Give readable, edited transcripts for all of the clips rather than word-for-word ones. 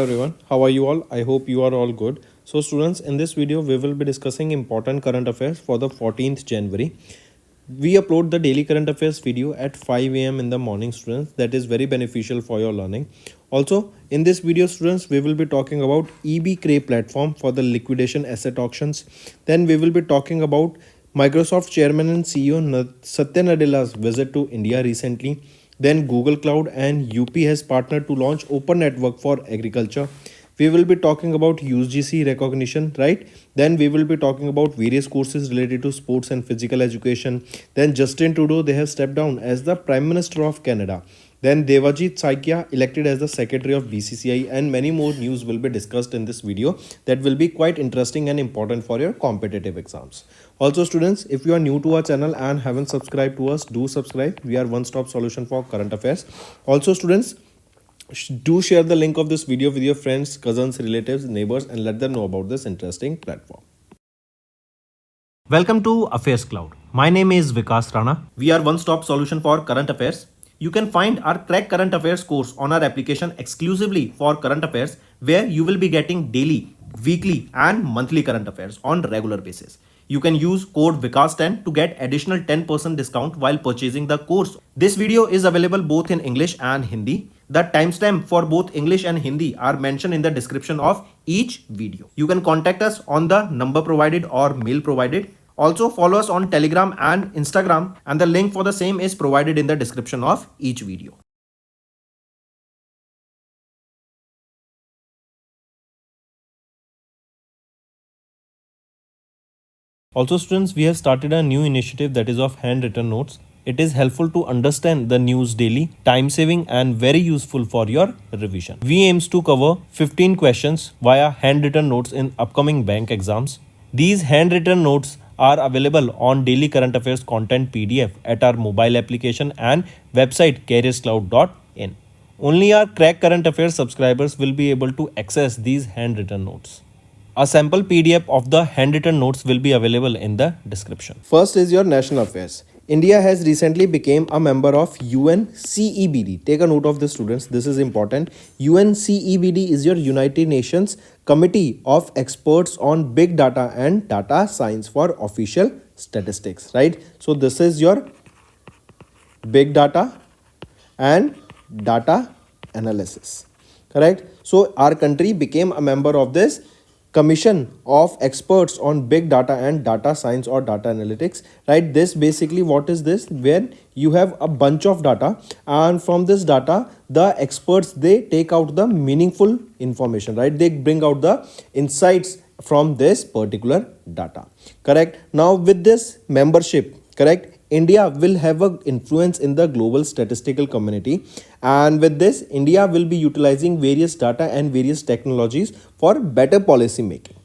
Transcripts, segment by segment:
Everyone, how are you all? I hope you are all good. So students, in this video we will be discussing important current affairs for the 14th January. We upload the daily current affairs video at 5 a.m. in the morning, students. That is very beneficial for your learning. Also, in this video, students, we will be talking about EB-Cray platform for the liquidation asset auctions. Then we will be talking about Microsoft chairman and CEO Satya Nadella's visit to India recently. Then Google Cloud and UP has partnered to launch Open Network for Agriculture. We will be talking about UGC recognition, right? Then we will be talking about various courses related to sports and physical education. Then Justin Trudeau, they have stepped down as the Prime Minister of Canada. Then Devajit Saikia elected as the Secretary of BCCI, and many more news will be discussed in this video that will be quite interesting and important for your competitive exams. Also students, if you are new to our channel and haven't subscribed to us, do subscribe. We are one-stop solution for current affairs. Also students, do share the link of this video with your friends, cousins, relatives, neighbors, and let them know about this interesting platform. Welcome to Affairs Cloud. My name is Vikas Rana. We are one-stop solution for current affairs. You can find our Crack Current Affairs course on our application exclusively for current affairs, where you will be getting daily, weekly, and monthly current affairs on regular basis. You can use code VIKAS10 to get additional 10% discount while purchasing the course. This video is available both in English and Hindi. The timestamp for both English and Hindi are mentioned in the description of each video. You can contact us on the number provided or mail provided. Also follow us on Telegram and Instagram, and the link for the same is provided in the description of each video. Also students, we have started a new initiative that is of handwritten notes. It is helpful to understand the news daily, time saving and very useful for your revision. We aims to cover 15 questions via handwritten notes in upcoming bank exams. These handwritten notes are available on daily current affairs content PDF at our mobile application and website careerscloud.in. Only our Crack Current Affairs subscribers will be able to access these handwritten notes. A sample PDF of the handwritten notes will be available in the description. First is your national affairs. India has recently become a member of UNCEBD. Take a note of this, students. This is important. UNCEBD is your United Nations Committee of Experts on Big Data and Data Science for official statistics, right? So this is your big data and data analysis, correct? So our country became a member of this Commission of Experts on Big Data and Data Science or Data Analytics, right? This basically, what is this? Where you have a bunch of data, and from this data the experts, they take out the meaningful information, right? They bring out the insights from this particular data, correct? Now with this membership, correct, India will have an influence in the global statistical community, and with this India will be utilizing various data and various technologies for better policy making.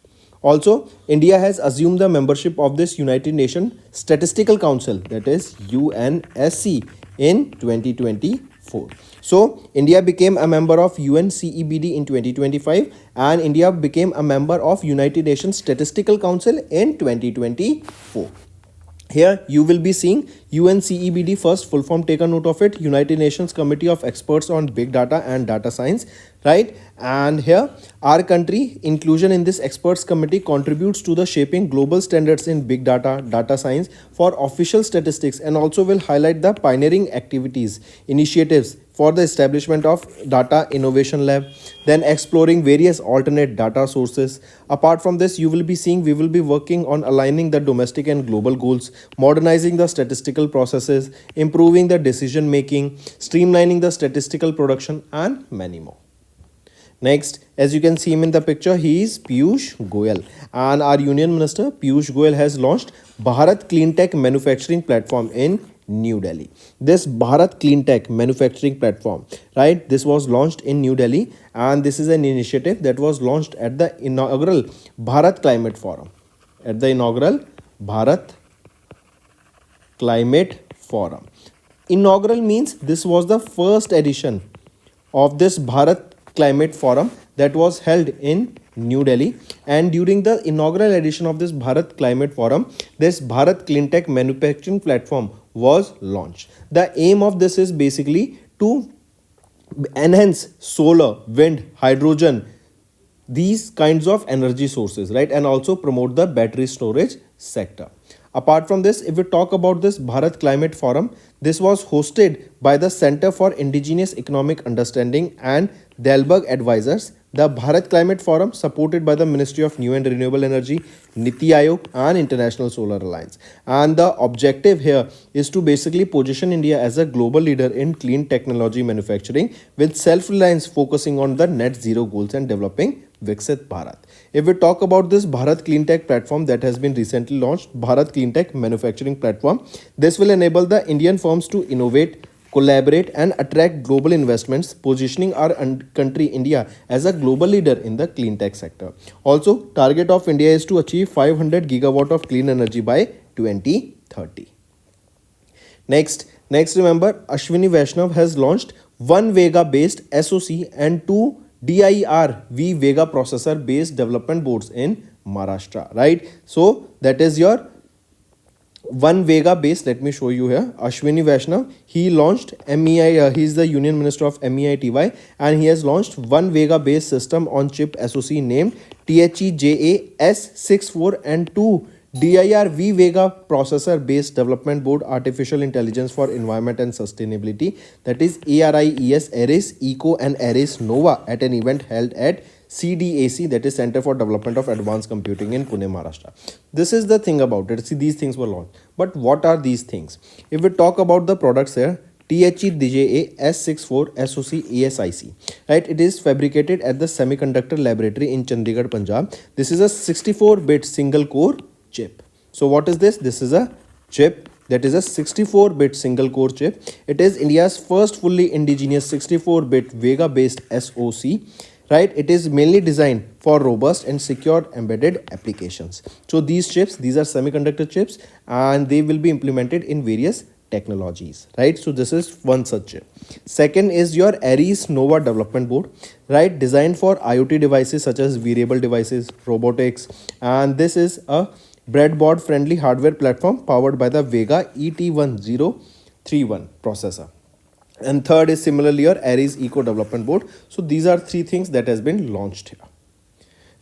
Also, India has assumed the membership of this United Nations Statistical Council, that is UNSC, in 2024. So India became a member of UNCEBD in 2025, and India became a member of United Nations Statistical Council in 2024. Here you will be seeing UNCEBD first, full form, take a note of it, United Nations Committee of Experts on Big Data and Data Science, right? And here our country inclusion in this experts committee contributes to the shaping global standards in big data, data science for official statistics, and also will highlight the pioneering activities, initiatives for the establishment of data innovation lab, then exploring various alternate data sources. Apart from this, you will be seeing we will be working on aligning the domestic and global goals, modernizing the statistical processes, improving the decision making, streamlining the statistical production, and many more. Next, as you can see him in the picture, he is Piyush Goyal, and our Union Minister Piyush Goyal has launched Bharat Cleantech Manufacturing Platform in New Delhi. This Bharat Cleantech Manufacturing Platform, right, this was launched in New Delhi, and this is an initiative that was launched at the inaugural Bharat Climate Forum. At the inaugural Bharat Climate Forum. Inaugural means this was the first edition of this Bharat Climate Forum that was held in New Delhi, and during the inaugural edition of this Bharat Climate Forum, this Bharat Cleantech Manufacturing Platform was launched. The aim of this is basically to enhance solar, wind, hydrogen, these kinds of energy sources, right? And also promote the battery storage sector. Apart from this, if we talk about this Bharat Climate Forum, this was hosted by the Center for Indigenous Economic Understanding and Dalberg Advisors. The Bharat Climate Forum, supported by the Ministry of New and Renewable Energy, Niti Aayog, and International Solar Alliance. And the objective here is to basically position India as a global leader in clean technology manufacturing, with self-reliance focusing on the net zero goals and developing Viksit Bharat. If we talk about this Bharat Cleantech platform that has been recently launched, Bharat Cleantech Manufacturing Platform, this will enable the Indian firms to innovate, collaborate, and attract global investments, positioning our country India as a global leader in the clean tech sector. Also, target of India is to achieve 500 gigawatt of clean energy by 2030. Next, remember, Ashwini Vaishnav has launched 1 Vega based SoC and 2 DIR V Vega processor based development boards in Maharashtra, right? So that is your 1 Vega based. Let me show you here. Ashwini Vaishnav, he launched MEI, he is the Union Minister of MEITY, and he has launched 1 Vega based system on chip SoC named THEJA S64 and 2 DIR V Vega processor based development board artificial intelligence for environment and sustainability, that is ARIES Ares Eco and Ares Nova, at an event held at CDAC, that is Center for Development of Advanced Computing in Pune, Maharashtra. This is the thing about it. See, these things were launched. But what are these things? If we talk about the products here, THEJA S64 SoC ASIC, right? It is fabricated at the Semiconductor Laboratory in Chandigarh, Punjab. This is a 64-bit single core chip. So what is this? This is a chip that is a 64-bit single core chip. It is India's first fully indigenous 64-bit Vega based SoC, right? It is mainly designed for robust and secure embedded applications. So these chips, these are semiconductor chips, and they will be implemented in various technologies, right? So this is one such chip. Second is your Ares Nova development board, right? Designed for IoT devices such as wearable devices, robotics, and this is a breadboard friendly hardware platform powered by the Vega ET1031 processor. And third is similarly your Ares Eco development board. So these are three things that has been launched here,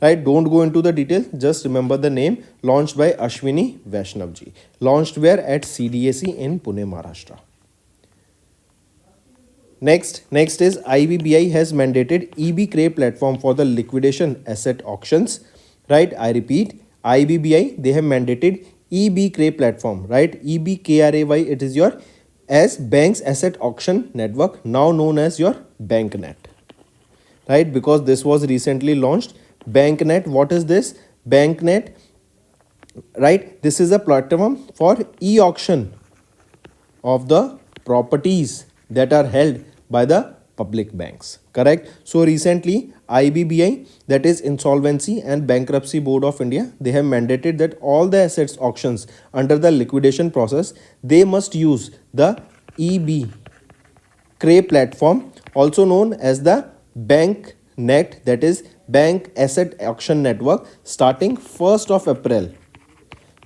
right? Don't go into the details, just remember the name. Launched by Ashwini Vaishnav ji. Launched where? At CDAC in Pune, Maharashtra. Next is IBBI has mandated EB-CRAY platform for the liquidation asset auctions, right? I repeat, IBBI, they have mandated EB-CRAY platform, right? EBKRAY, it is your as Banks Asset Auction Network, now known as your BankNet, right? Because this was recently launched. BankNet, what is this? BankNet, right? This is a platform for e-auction of the properties that are held by the public banks, correct? So recently IBBI, that is Insolvency and Bankruptcy Board of India, they have mandated that all the assets auctions under the liquidation process, they must use the EB-CRAY platform, also known as the BankNet, that is Bank Asset Auction Network, starting 1st of April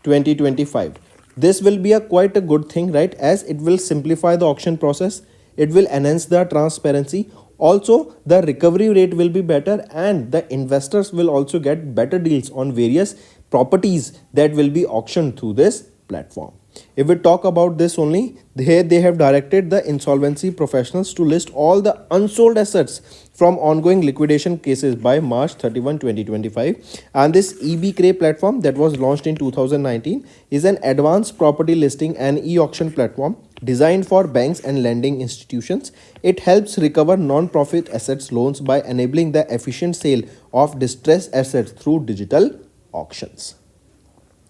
2025. This will be quite a good thing, right? As it will simplify the auction process, it will enhance the transparency. Also, the recovery rate will be better, and the investors will also get better deals on various properties that will be auctioned through this platform. If we talk about this only, here they have directed the insolvency professionals to list all the unsold assets from ongoing liquidation cases by March 31, 2025. And this EB-CRAY platform that was launched in 2019 is an advanced property listing and e-auction platform designed for banks and lending institutions. It helps recover non-profit assets loans by enabling the efficient sale of distressed assets through digital auctions.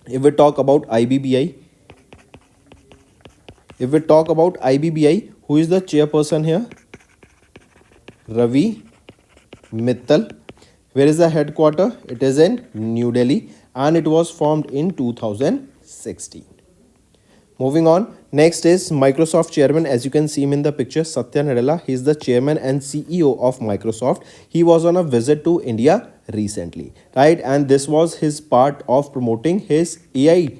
If we talk about IBBI, who is the chairperson here? Ravi Mittal. Where is the headquarter? It is in New Delhi, and it was formed in 2016. Moving on, next is Microsoft chairman. As you can see him in the picture, Satya Nadella. He is the chairman and CEO of Microsoft. He was on a visit to India recently, right? And this was his part of promoting his AI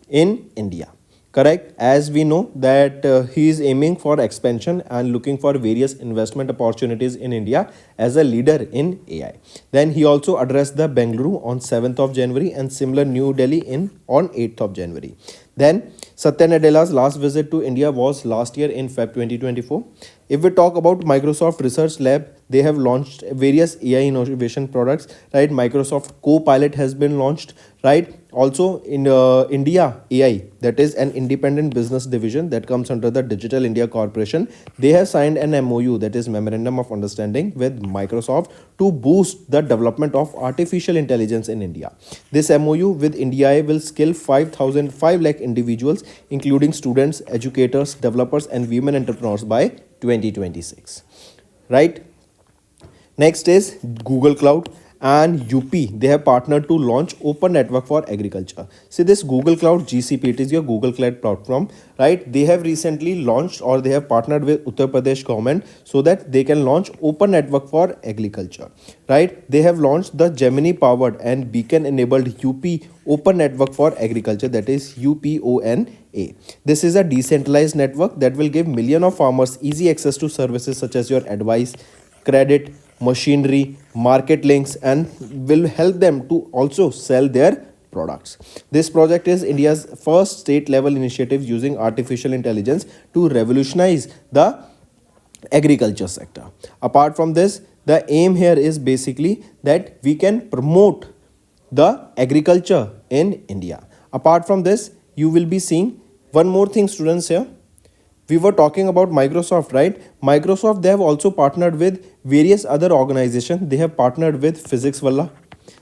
in India, Correct, as we know that he is aiming for expansion and looking for various investment opportunities in India as a leader in AI. Then he also addressed the Bengaluru on 7th of January and similar New Delhi in on 8th of January. Then Satya Nadella's last visit to India was last year in Feb 2024. If we talk about Microsoft Research Lab, they have launched various AI innovation products, right? Microsoft Copilot has been launched, right? Also in India AI, that is an independent business division that comes under the Digital India Corporation. They have signed an MOU, that is Memorandum of Understanding, with Microsoft to boost the development of artificial intelligence in India. This MOU with India will skill 5 lakh individuals, including students, educators, developers, and women entrepreneurs by 2026. Right? Next is Google Cloud and UP. They have partnered to launch open network for agriculture. See this Google Cloud GCP, it is your Google Cloud platform, right? They have recently launched, or they have partnered with Uttar Pradesh government so that they can launch open network for agriculture, right? They have launched the Gemini powered and beacon enabled UP open network for agriculture, that is UPONA. This is a decentralized network that will give millions of farmers easy access to services such as your advice, credit, machinery, market links, and will help them to also sell their products. This project is India's first state level initiative using artificial intelligence to revolutionize the agriculture sector. Apart from this, the aim here is basically that we can promote the agriculture in India. Apart from this, you will be seeing one more thing, students. Here we were talking about Microsoft, right? Microsoft, they have also partnered with various other organizations. They have partnered with Physics Walla.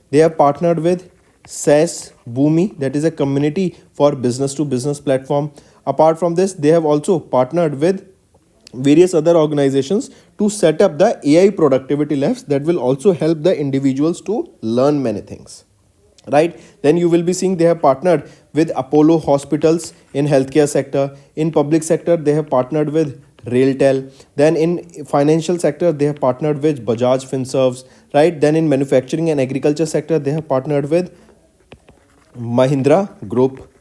They have partnered with SAS Boomi, that is a community for business to business platform. Apart from this, they have also partnered with various other organizations to set up the AI productivity labs that will also help the individuals to learn many things, right? Then you will be seeing they have partnered with Apollo hospitals in healthcare sector. In public sector, they have partnered with Railtel. Then in financial sector, they have partnered with Bajaj Finserves, right? Then in manufacturing and agriculture sector, they have partnered with Mahindra Group.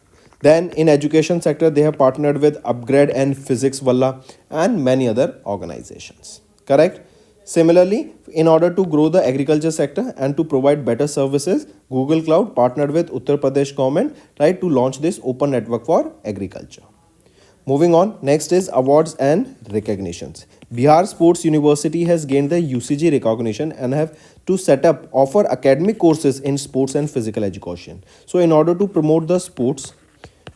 Then in education sector, they have partnered with Upgrade and Physics Walla and many other organizations. Correct? Similarly, in order to grow the agriculture sector and to provide better services, Google Cloud partnered with Uttar Pradesh government, right, to launch this open network for agriculture. Moving on, next is awards and recognitions. Bihar Sports University has gained the UCG recognition and have to set up offer academic courses in sports and physical education. So in order to promote the sports,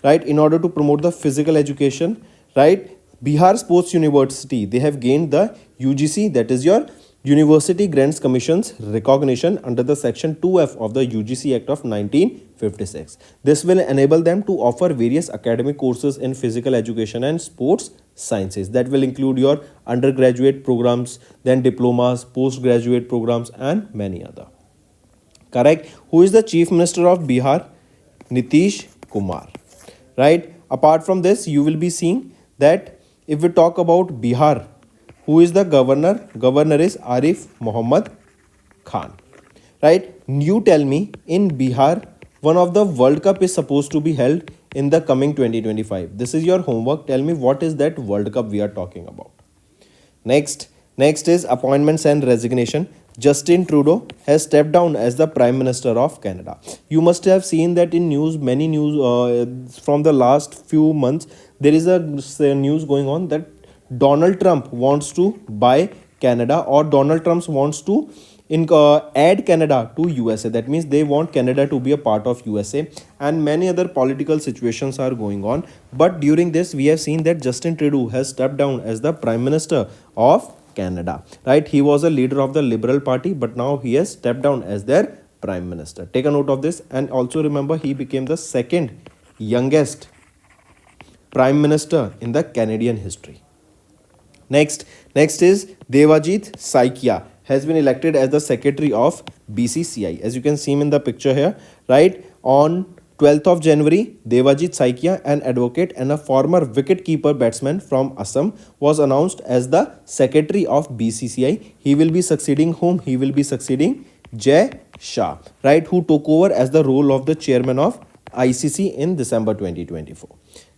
right, in order to promote the physical education, right, Bihar Sports University, they have gained the UGC, that is your University Grants Commission's recognition under the section 2F of the UGC Act of 1956. This will enable them to offer various academic courses in physical education and sports sciences. That will include your undergraduate programs, then diplomas, postgraduate programs, and many other. Correct? Who is the Chief Minister of Bihar? Nitish Kumar. Right? Apart from this, you will be seeing that if we talk about Bihar, who is the governor? Governor is Arif Muhammad Khan. Right? You tell me, in Bihar, one of the World Cup is supposed to be held in the coming 2025. This is your homework. Tell me what is that World Cup we are talking about. Next is appointments and resignation. Justin Trudeau has stepped down as the Prime Minister of Canada. You must have seen that in news, many news from the last few months, there is a news going on that Donald Trump wants to buy Canada, or Donald Trump wants to add Canada to USA. That means they want Canada to be a part of USA, and many other political situations are going on. But during this, we have seen that Justin Trudeau has stepped down as the Prime Minister of Canada, right? He was a leader of the Liberal Party, but now he has stepped down as their Prime Minister. Take a note of this, and also remember he became the second youngest Prime Minister in the Canadian history. Next is Devajit Saikia has been elected as the Secretary of BCCI. As you can see him in the picture here, right? On 12th of January, Devajit Saikia, an advocate and a former wicket-keeper batsman from Assam, was announced as the Secretary of BCCI. He will be succeeding whom? He will be succeeding Jay Shah, right? Who took over as the role of the Chairman of ICC in December 2024.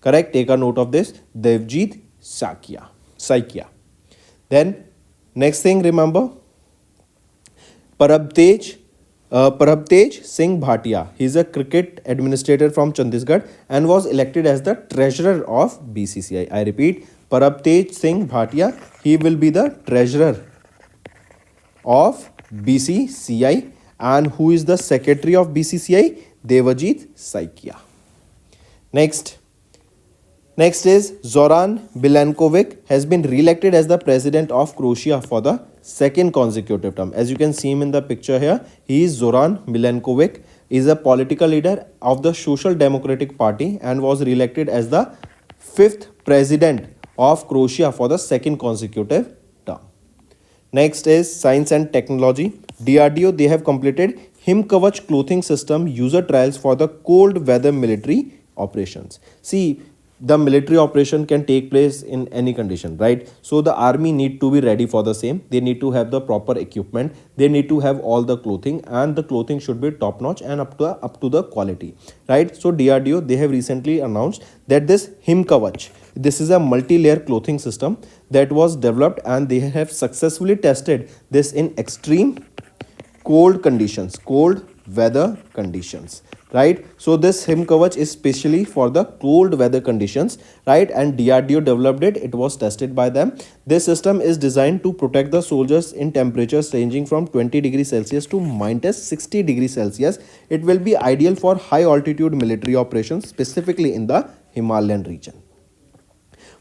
Correct, take a note of this. Devjit Saikia. Then next thing, remember Parabtej Singh Bhatia. He is a cricket administrator from Chandigarh and was elected as the treasurer of BCCI. I repeat, Parabtej Singh Bhatia. He will be the treasurer of BCCI. And who is the secretary of BCCI? Devajit Saikia. Next is Zoran Milankovic has been re-elected as the president of Croatia for the second consecutive term. As you can see him in the picture here, he is Zoran Milankovic, is a political leader of the Social Democratic Party and was re-elected as the fifth president of Croatia for the second consecutive term. Next is science and technology. DRDO, they have completed Himkavach clothing system user trials for the cold weather military operations. See, the military operation can take place in any condition, right? So the army need to be ready for the same. They need to have the proper equipment. They need to have all the clothing, and the clothing should be top notch and up to the quality, right? So DRDO, they have recently announced that this Himkavach, this is a multi-layer clothing system that was developed, and they have successfully tested this in extreme cold weather conditions, right? So this Himkavach is specially for the cold weather conditions, right? And DRDO developed it. It was tested by them. This system is designed to protect the soldiers in temperatures ranging from 20 degrees Celsius to minus 60 degrees Celsius. It will be ideal for high altitude military operations, specifically in the Himalayan region.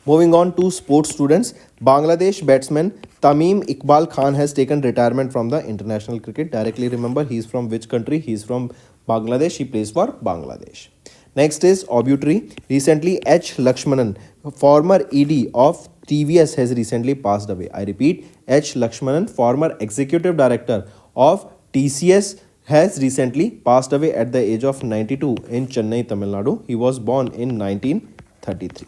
Moving on to sports students, Bangladesh batsman Tamim Iqbal Khan has taken retirement from the international cricket. Directly remember, he is from which country? He is from Bangladesh. He plays for Bangladesh. Next is Obituary. Recently, H. Lakshmanan, former ED of TVS, has recently passed away. I repeat, H. Lakshmanan, former executive director of TCS, has recently passed away at the age of 92 in Chennai, Tamil Nadu. He was born in 1933.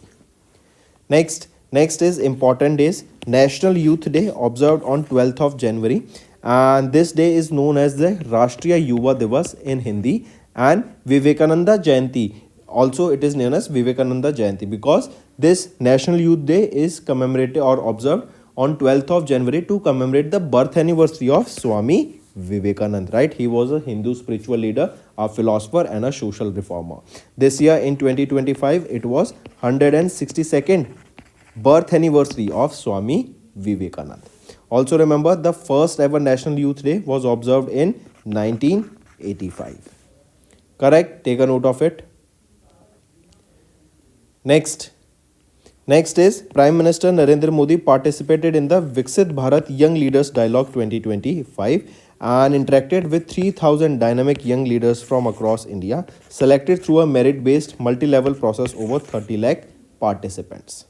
Next is important days. National Youth Day, observed on 12th of January, and this day is known as the Rashtriya Yuva Divas in Hindi, and Vivekananda Jayanti, also it is known as Vivekananda Jayanti, because this National Youth Day is commemorated or observed on 12th of January to commemorate the birth anniversary of Swami Vivekananda, right? He was a Hindu spiritual leader, a philosopher and a social reformer. This year in 2025, it was 162nd birth anniversary of Swami Vivekananda. Also remember, the first ever National Youth Day was observed in 1985. Correct? Take a note of it. Next is Prime Minister Narendra Modi participated in the Viksit Bharat Young Leaders Dialogue 2025 and interacted with 3,000 dynamic young leaders from across India, selected through a merit-based multi-level process over 30 lakh participants.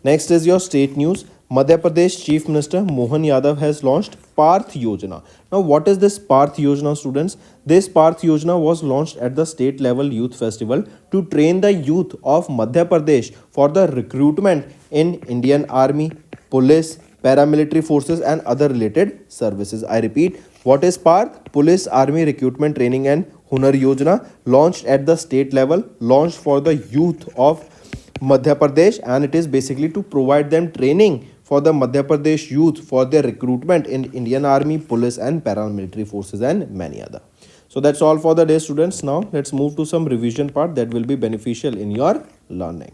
Next is your state news. Madhya Pradesh Chief Minister Mohan Yadav has launched Parth Yojana. Now, what is this Parth Yojana, students? This Parth Yojana was launched at the state level youth festival to train the youth of Madhya Pradesh for the recruitment in Indian Army, Police, paramilitary forces and other related services. I repeat, what is Parth? Police Army Recruitment Training and Hunar Yojana, launched at the state level, launched for the youth of Madhya Pradesh, and it is basically to provide them training for the Madhya Pradesh youth for their recruitment in Indian Army, Police and paramilitary forces and many other. So that's all for the day, students. Now let's move to some revision part that will be beneficial in your learning.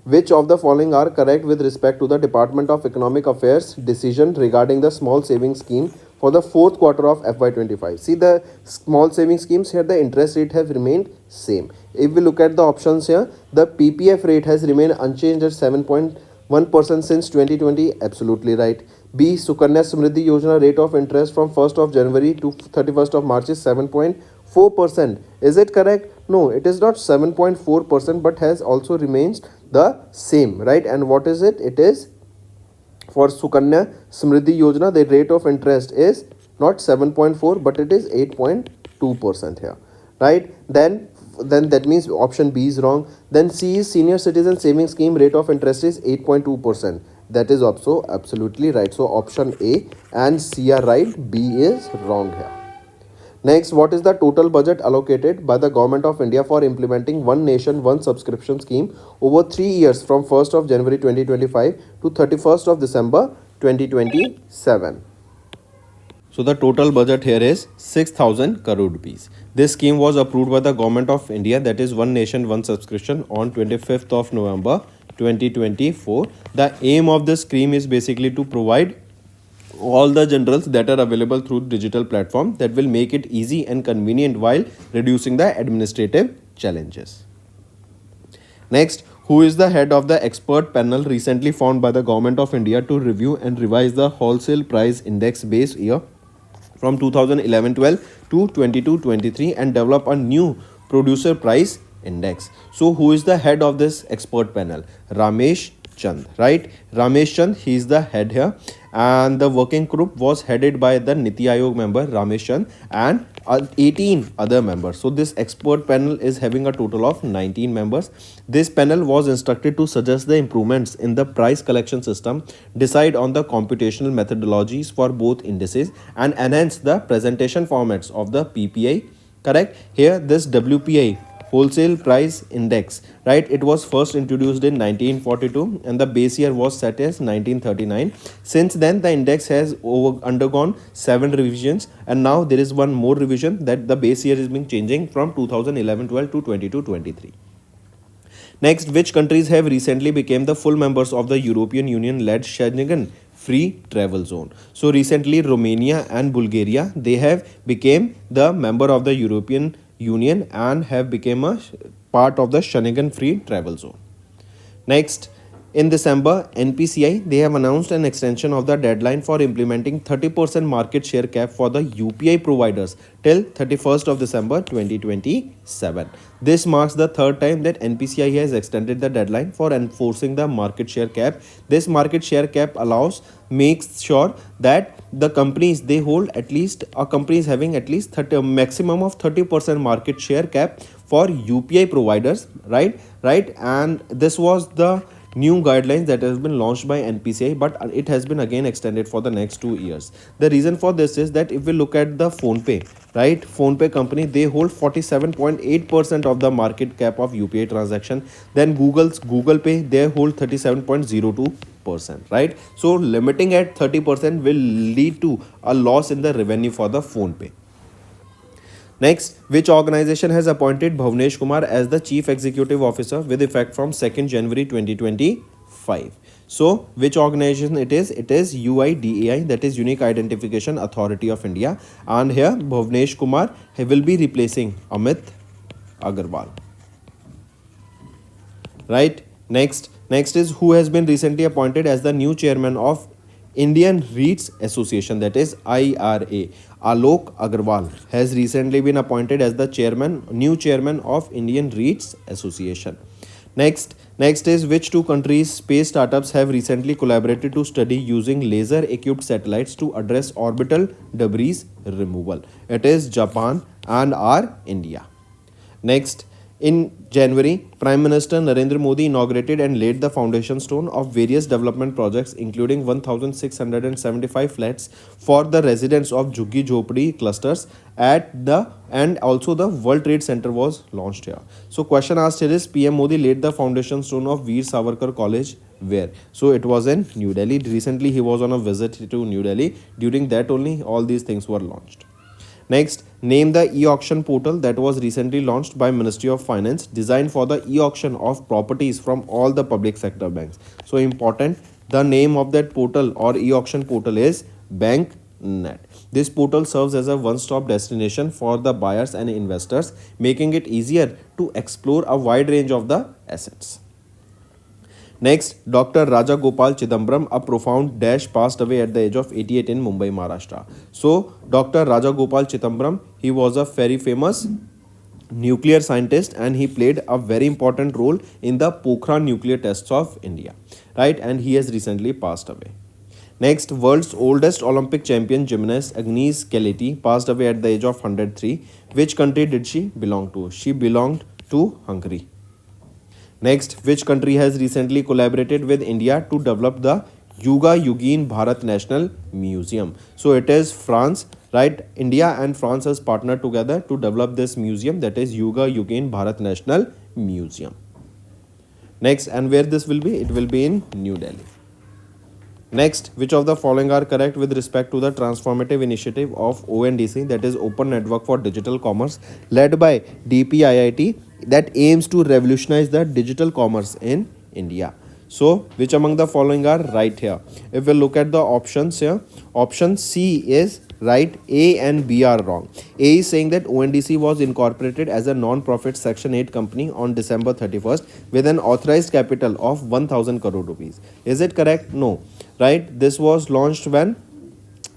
Which of the following are correct with respect to the Department of Economic Affairs decision regarding the small savings scheme for the fourth quarter of FY25? See, the small savings schemes here, the interest rate have remained same. If we look at the options here, the PPF rate has remained unchanged at 7.1% since 2020. Absolutely right. B. Sukanya Samriddhi Yojana rate of interest from 1st of January to 31st of March is 7.4%. Is it correct? No, it is not 7.4%, but has also remained the same, right? And what is it? It is for Sukanya Samriddhi Yojana, the rate of interest is not 7.4, but it is 8.2% here, right? Then that means option B is wrong. Then C is Senior Citizen Savings Scheme, rate of interest is 8.2%. That is also absolutely right. So option A and C are right, B is wrong here. Next, what is the total budget allocated by the Government of India for implementing One Nation, One Subscription scheme over 3 years from 1st of January 2025 to 31st of December 2027? So the total budget here is 6,000 crore rupees. This scheme was approved by the Government of India, that is One Nation One Subscription, on 25th of November 2024. The aim of this scheme is basically to provide all the generals that are available through digital platform that will make it easy and convenient while reducing the administrative challenges. Next, who is the head of the expert panel recently formed by the Government of India to review and revise the wholesale price index base year from 2011-12 to 22-23 and develop a new producer price index? So who is the head of this expert panel? Ramesh Chand, right? Ramesh Chand, he is the head here, and the working group was headed by the Niti Aayog member Ramesh Chand and 18 other members. So this expert panel is having a total of 19 members. This panel was instructed to suggest the improvements in the price collection system, decide on the computational methodologies for both indices, and enhance the presentation formats of the PPI. Correct? Here this WPI, wholesale price index, right, it was first introduced in 1942 and the base year was set as 1939. Since then the index has undergone 7 revisions, and now there is one more revision, that the base year is being changing from 2011-12 to 22-23. Next, which countries have recently become the full members of the European Union led Schengen free travel zone? So recently Romania and Bulgaria, they have become the member of the European Union and have become a part of the Schengen free travel zone. Next, in December, NPCI, they have announced an extension of the deadline for implementing 30% market share cap for the UPI providers till 31st of December 2027. This marks the third time that NPCI has extended the deadline for enforcing the market share cap. This market share cap makes sure that the companies, they hold at least, a company is having at least 30, a maximum of 30% market share cap for UPI providers, right? And this was the new guidelines that has been launched by NPCI, but it has been again extended for the next 2 years. The reason for this is that if we look at the PhonePe, right, PhonePe company, they hold 47.8% of the market cap of UPI transaction. Then Google Pay, they hold 37.02%, right? So limiting at 30% will lead to a loss in the revenue for the PhonePe. Next, which organization has appointed Bhavnesh Kumar as the Chief Executive Officer with effect from 2nd January 2025? So, which organization it is? It is UIDAI, that is Unique Identification Authority of India. And here, Bhavnesh Kumar, he will be replacing Amit Agarwal. Right? Next is who has been recently appointed as the new chairman of Indian REITs Association, that is IRA. Alok Agarwal has recently been appointed as the new chairman of Indian REITs Association. Next is which two countries' space startups have recently collaborated to study using laser-equipped satellites to address orbital debris removal. It is Japan and India. Next, in January, Prime Minister Narendra Modi inaugurated and laid the foundation stone of various development projects, including 1,675 flats for the residents of Jhuggi Jhopadi clusters and also the World Trade Center was launched here. So question asked here is, PM Modi laid the foundation stone of Veer Savarkar College where? So it was in New Delhi. Recently he was on a visit to New Delhi. During that only all these things were launched. Next, name the e-auction portal that was recently launched by Ministry of Finance, designed for the e-auction of properties from all the public sector banks. So important, the name of that portal or e-auction portal is BankNet. This portal serves as a one-stop destination for the buyers and investors, making it easier to explore a wide range of the assets. Next, Dr. Raja Gopal Chidambaram, a profound dash, passed away at the age of 88 in Mumbai, Maharashtra. So, Dr. Raja Gopal Chidambaram, he was a very famous nuclear scientist and he played a very important role in the Pokhran nuclear tests of India, right? And he has recently passed away. Next, world's oldest Olympic champion gymnast Agnes Keleti passed away at the age of 103. Which country did she belong to? She belonged to Hungary. Next, which country has recently collaborated with India to develop the Yuga Yugin Bharat National Museum? So it is France, right? India and France has partnered together to develop this museum, that is Yuga Yugin Bharat National Museum. Next, and where this will be? It will be in New Delhi. Next, which of the following are correct with respect to the transformative initiative of ONDC, that is Open Network for Digital Commerce, led by DPIIT, that aims to revolutionize the digital commerce in India? So, which among the following are right here? If we look at the options here, option C is right, A and B are wrong. A is saying that ONDC was incorporated as a non-profit Section 8 company on December 31st with an authorized capital of 1000 crore rupees. Is it correct? No. Right? This was launched when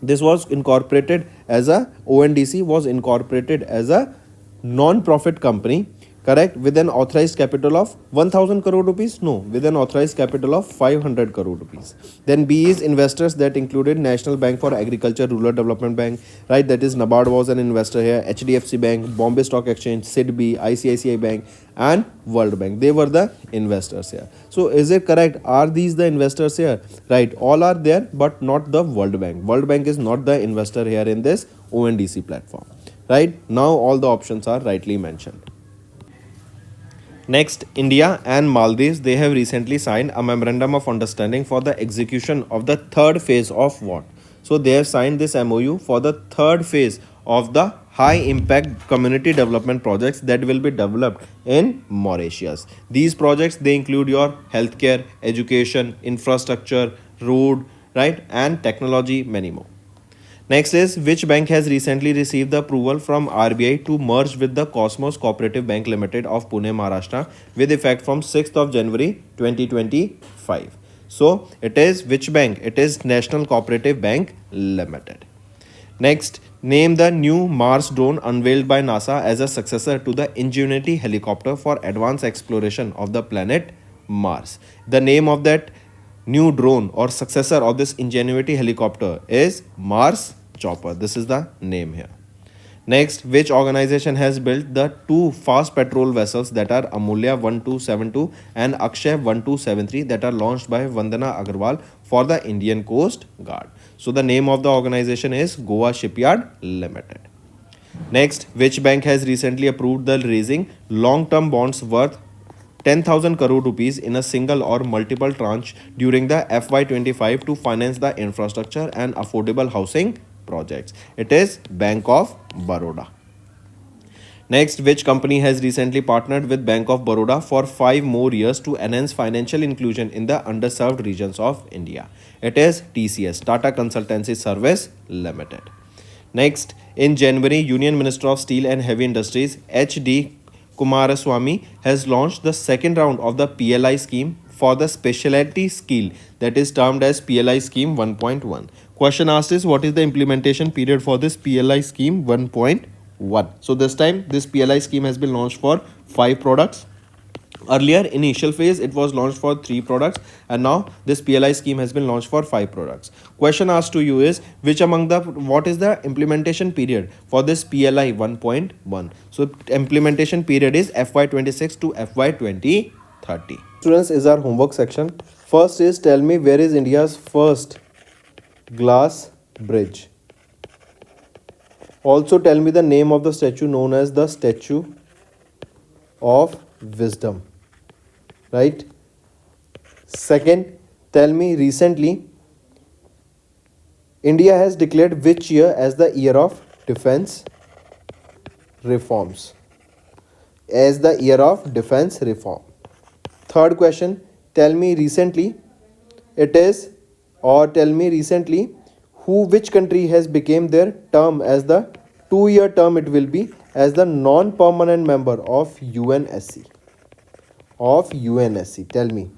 this was incorporated as a ONDC was incorporated as a non-profit company, correct, with an authorized capital of 1000 crore rupees? No, with an authorized capital of 500 crore rupees. Then B is investors, that included National Bank for Agriculture Rural Development Bank, right, that is NABARD was an investor here, HDFC Bank, Bombay Stock Exchange, SIDBI, ICICI Bank and World Bank. They were the investors here. So is it correct? Are these the investors here? Right, all are there but not the World Bank. World Bank is not the investor here in this ONDC platform. Right, now all the options are rightly mentioned. Next, India and Maldives, they have recently signed a memorandum of understanding for the execution of the third phase of what? So they have signed this MOU for the third phase of the high impact community development projects that will be developed in Mauritius. These projects, they include your healthcare, education, infrastructure, road, right, and technology, many more. Next is, which bank has recently received the approval from RBI to merge with the Cosmos Cooperative Bank Limited of Pune, Maharashtra with effect from 6th of January 2025. So it is which bank? It is National Cooperative Bank Limited. Next, name the new Mars drone unveiled by NASA as a successor to the Ingenuity helicopter for advanced exploration of the planet Mars. The name of that new drone or successor of this Ingenuity helicopter is Mars Chopper. This is the name here. Next, which organization has built the two fast patrol vessels that are Amulya 1272 and Akshay 1273 that are launched by Vandana Agarwal for the Indian Coast Guard? So the name of the organization is Goa Shipyard Limited. Next, which bank has recently approved the raising long-term bonds worth 10,000 crore rupees in a single or multiple tranche during the FY25 to finance the infrastructure and affordable housing projects? It is Bank of Baroda. Next, which company has recently partnered with Bank of Baroda for 5 more years to enhance financial inclusion in the underserved regions of India? It is TCS, Tata Consultancy Service Limited. Next, in January, Union Minister of Steel and Heavy Industries, H.D. Kumaraswamy, has launched the second round of the PLI scheme for the specialty skill, that is termed as PLI scheme 1.1. Question asked is, what is the implementation period for this PLI scheme 1.1? So this time this PLI scheme has been launched for 5 products. Earlier, initial phase, it was launched for 3 products, and now this PLI scheme has been launched for 5 products. Question asked to you is, what is the implementation period for this PLI 1.1? So implementation period is FY26 to FY2030. Students, is our homework section. First is, tell me where is India's first glass bridge. Also tell me the name of the statue known as the Statue of Wisdom. Right? Second, tell me recently India has declared which year as the year of defense reforms? As the year of defense reform. Third question, tell me recently which country has become their term as the 2-year term, it will be as the non-permanent member of UNSC. Tell me.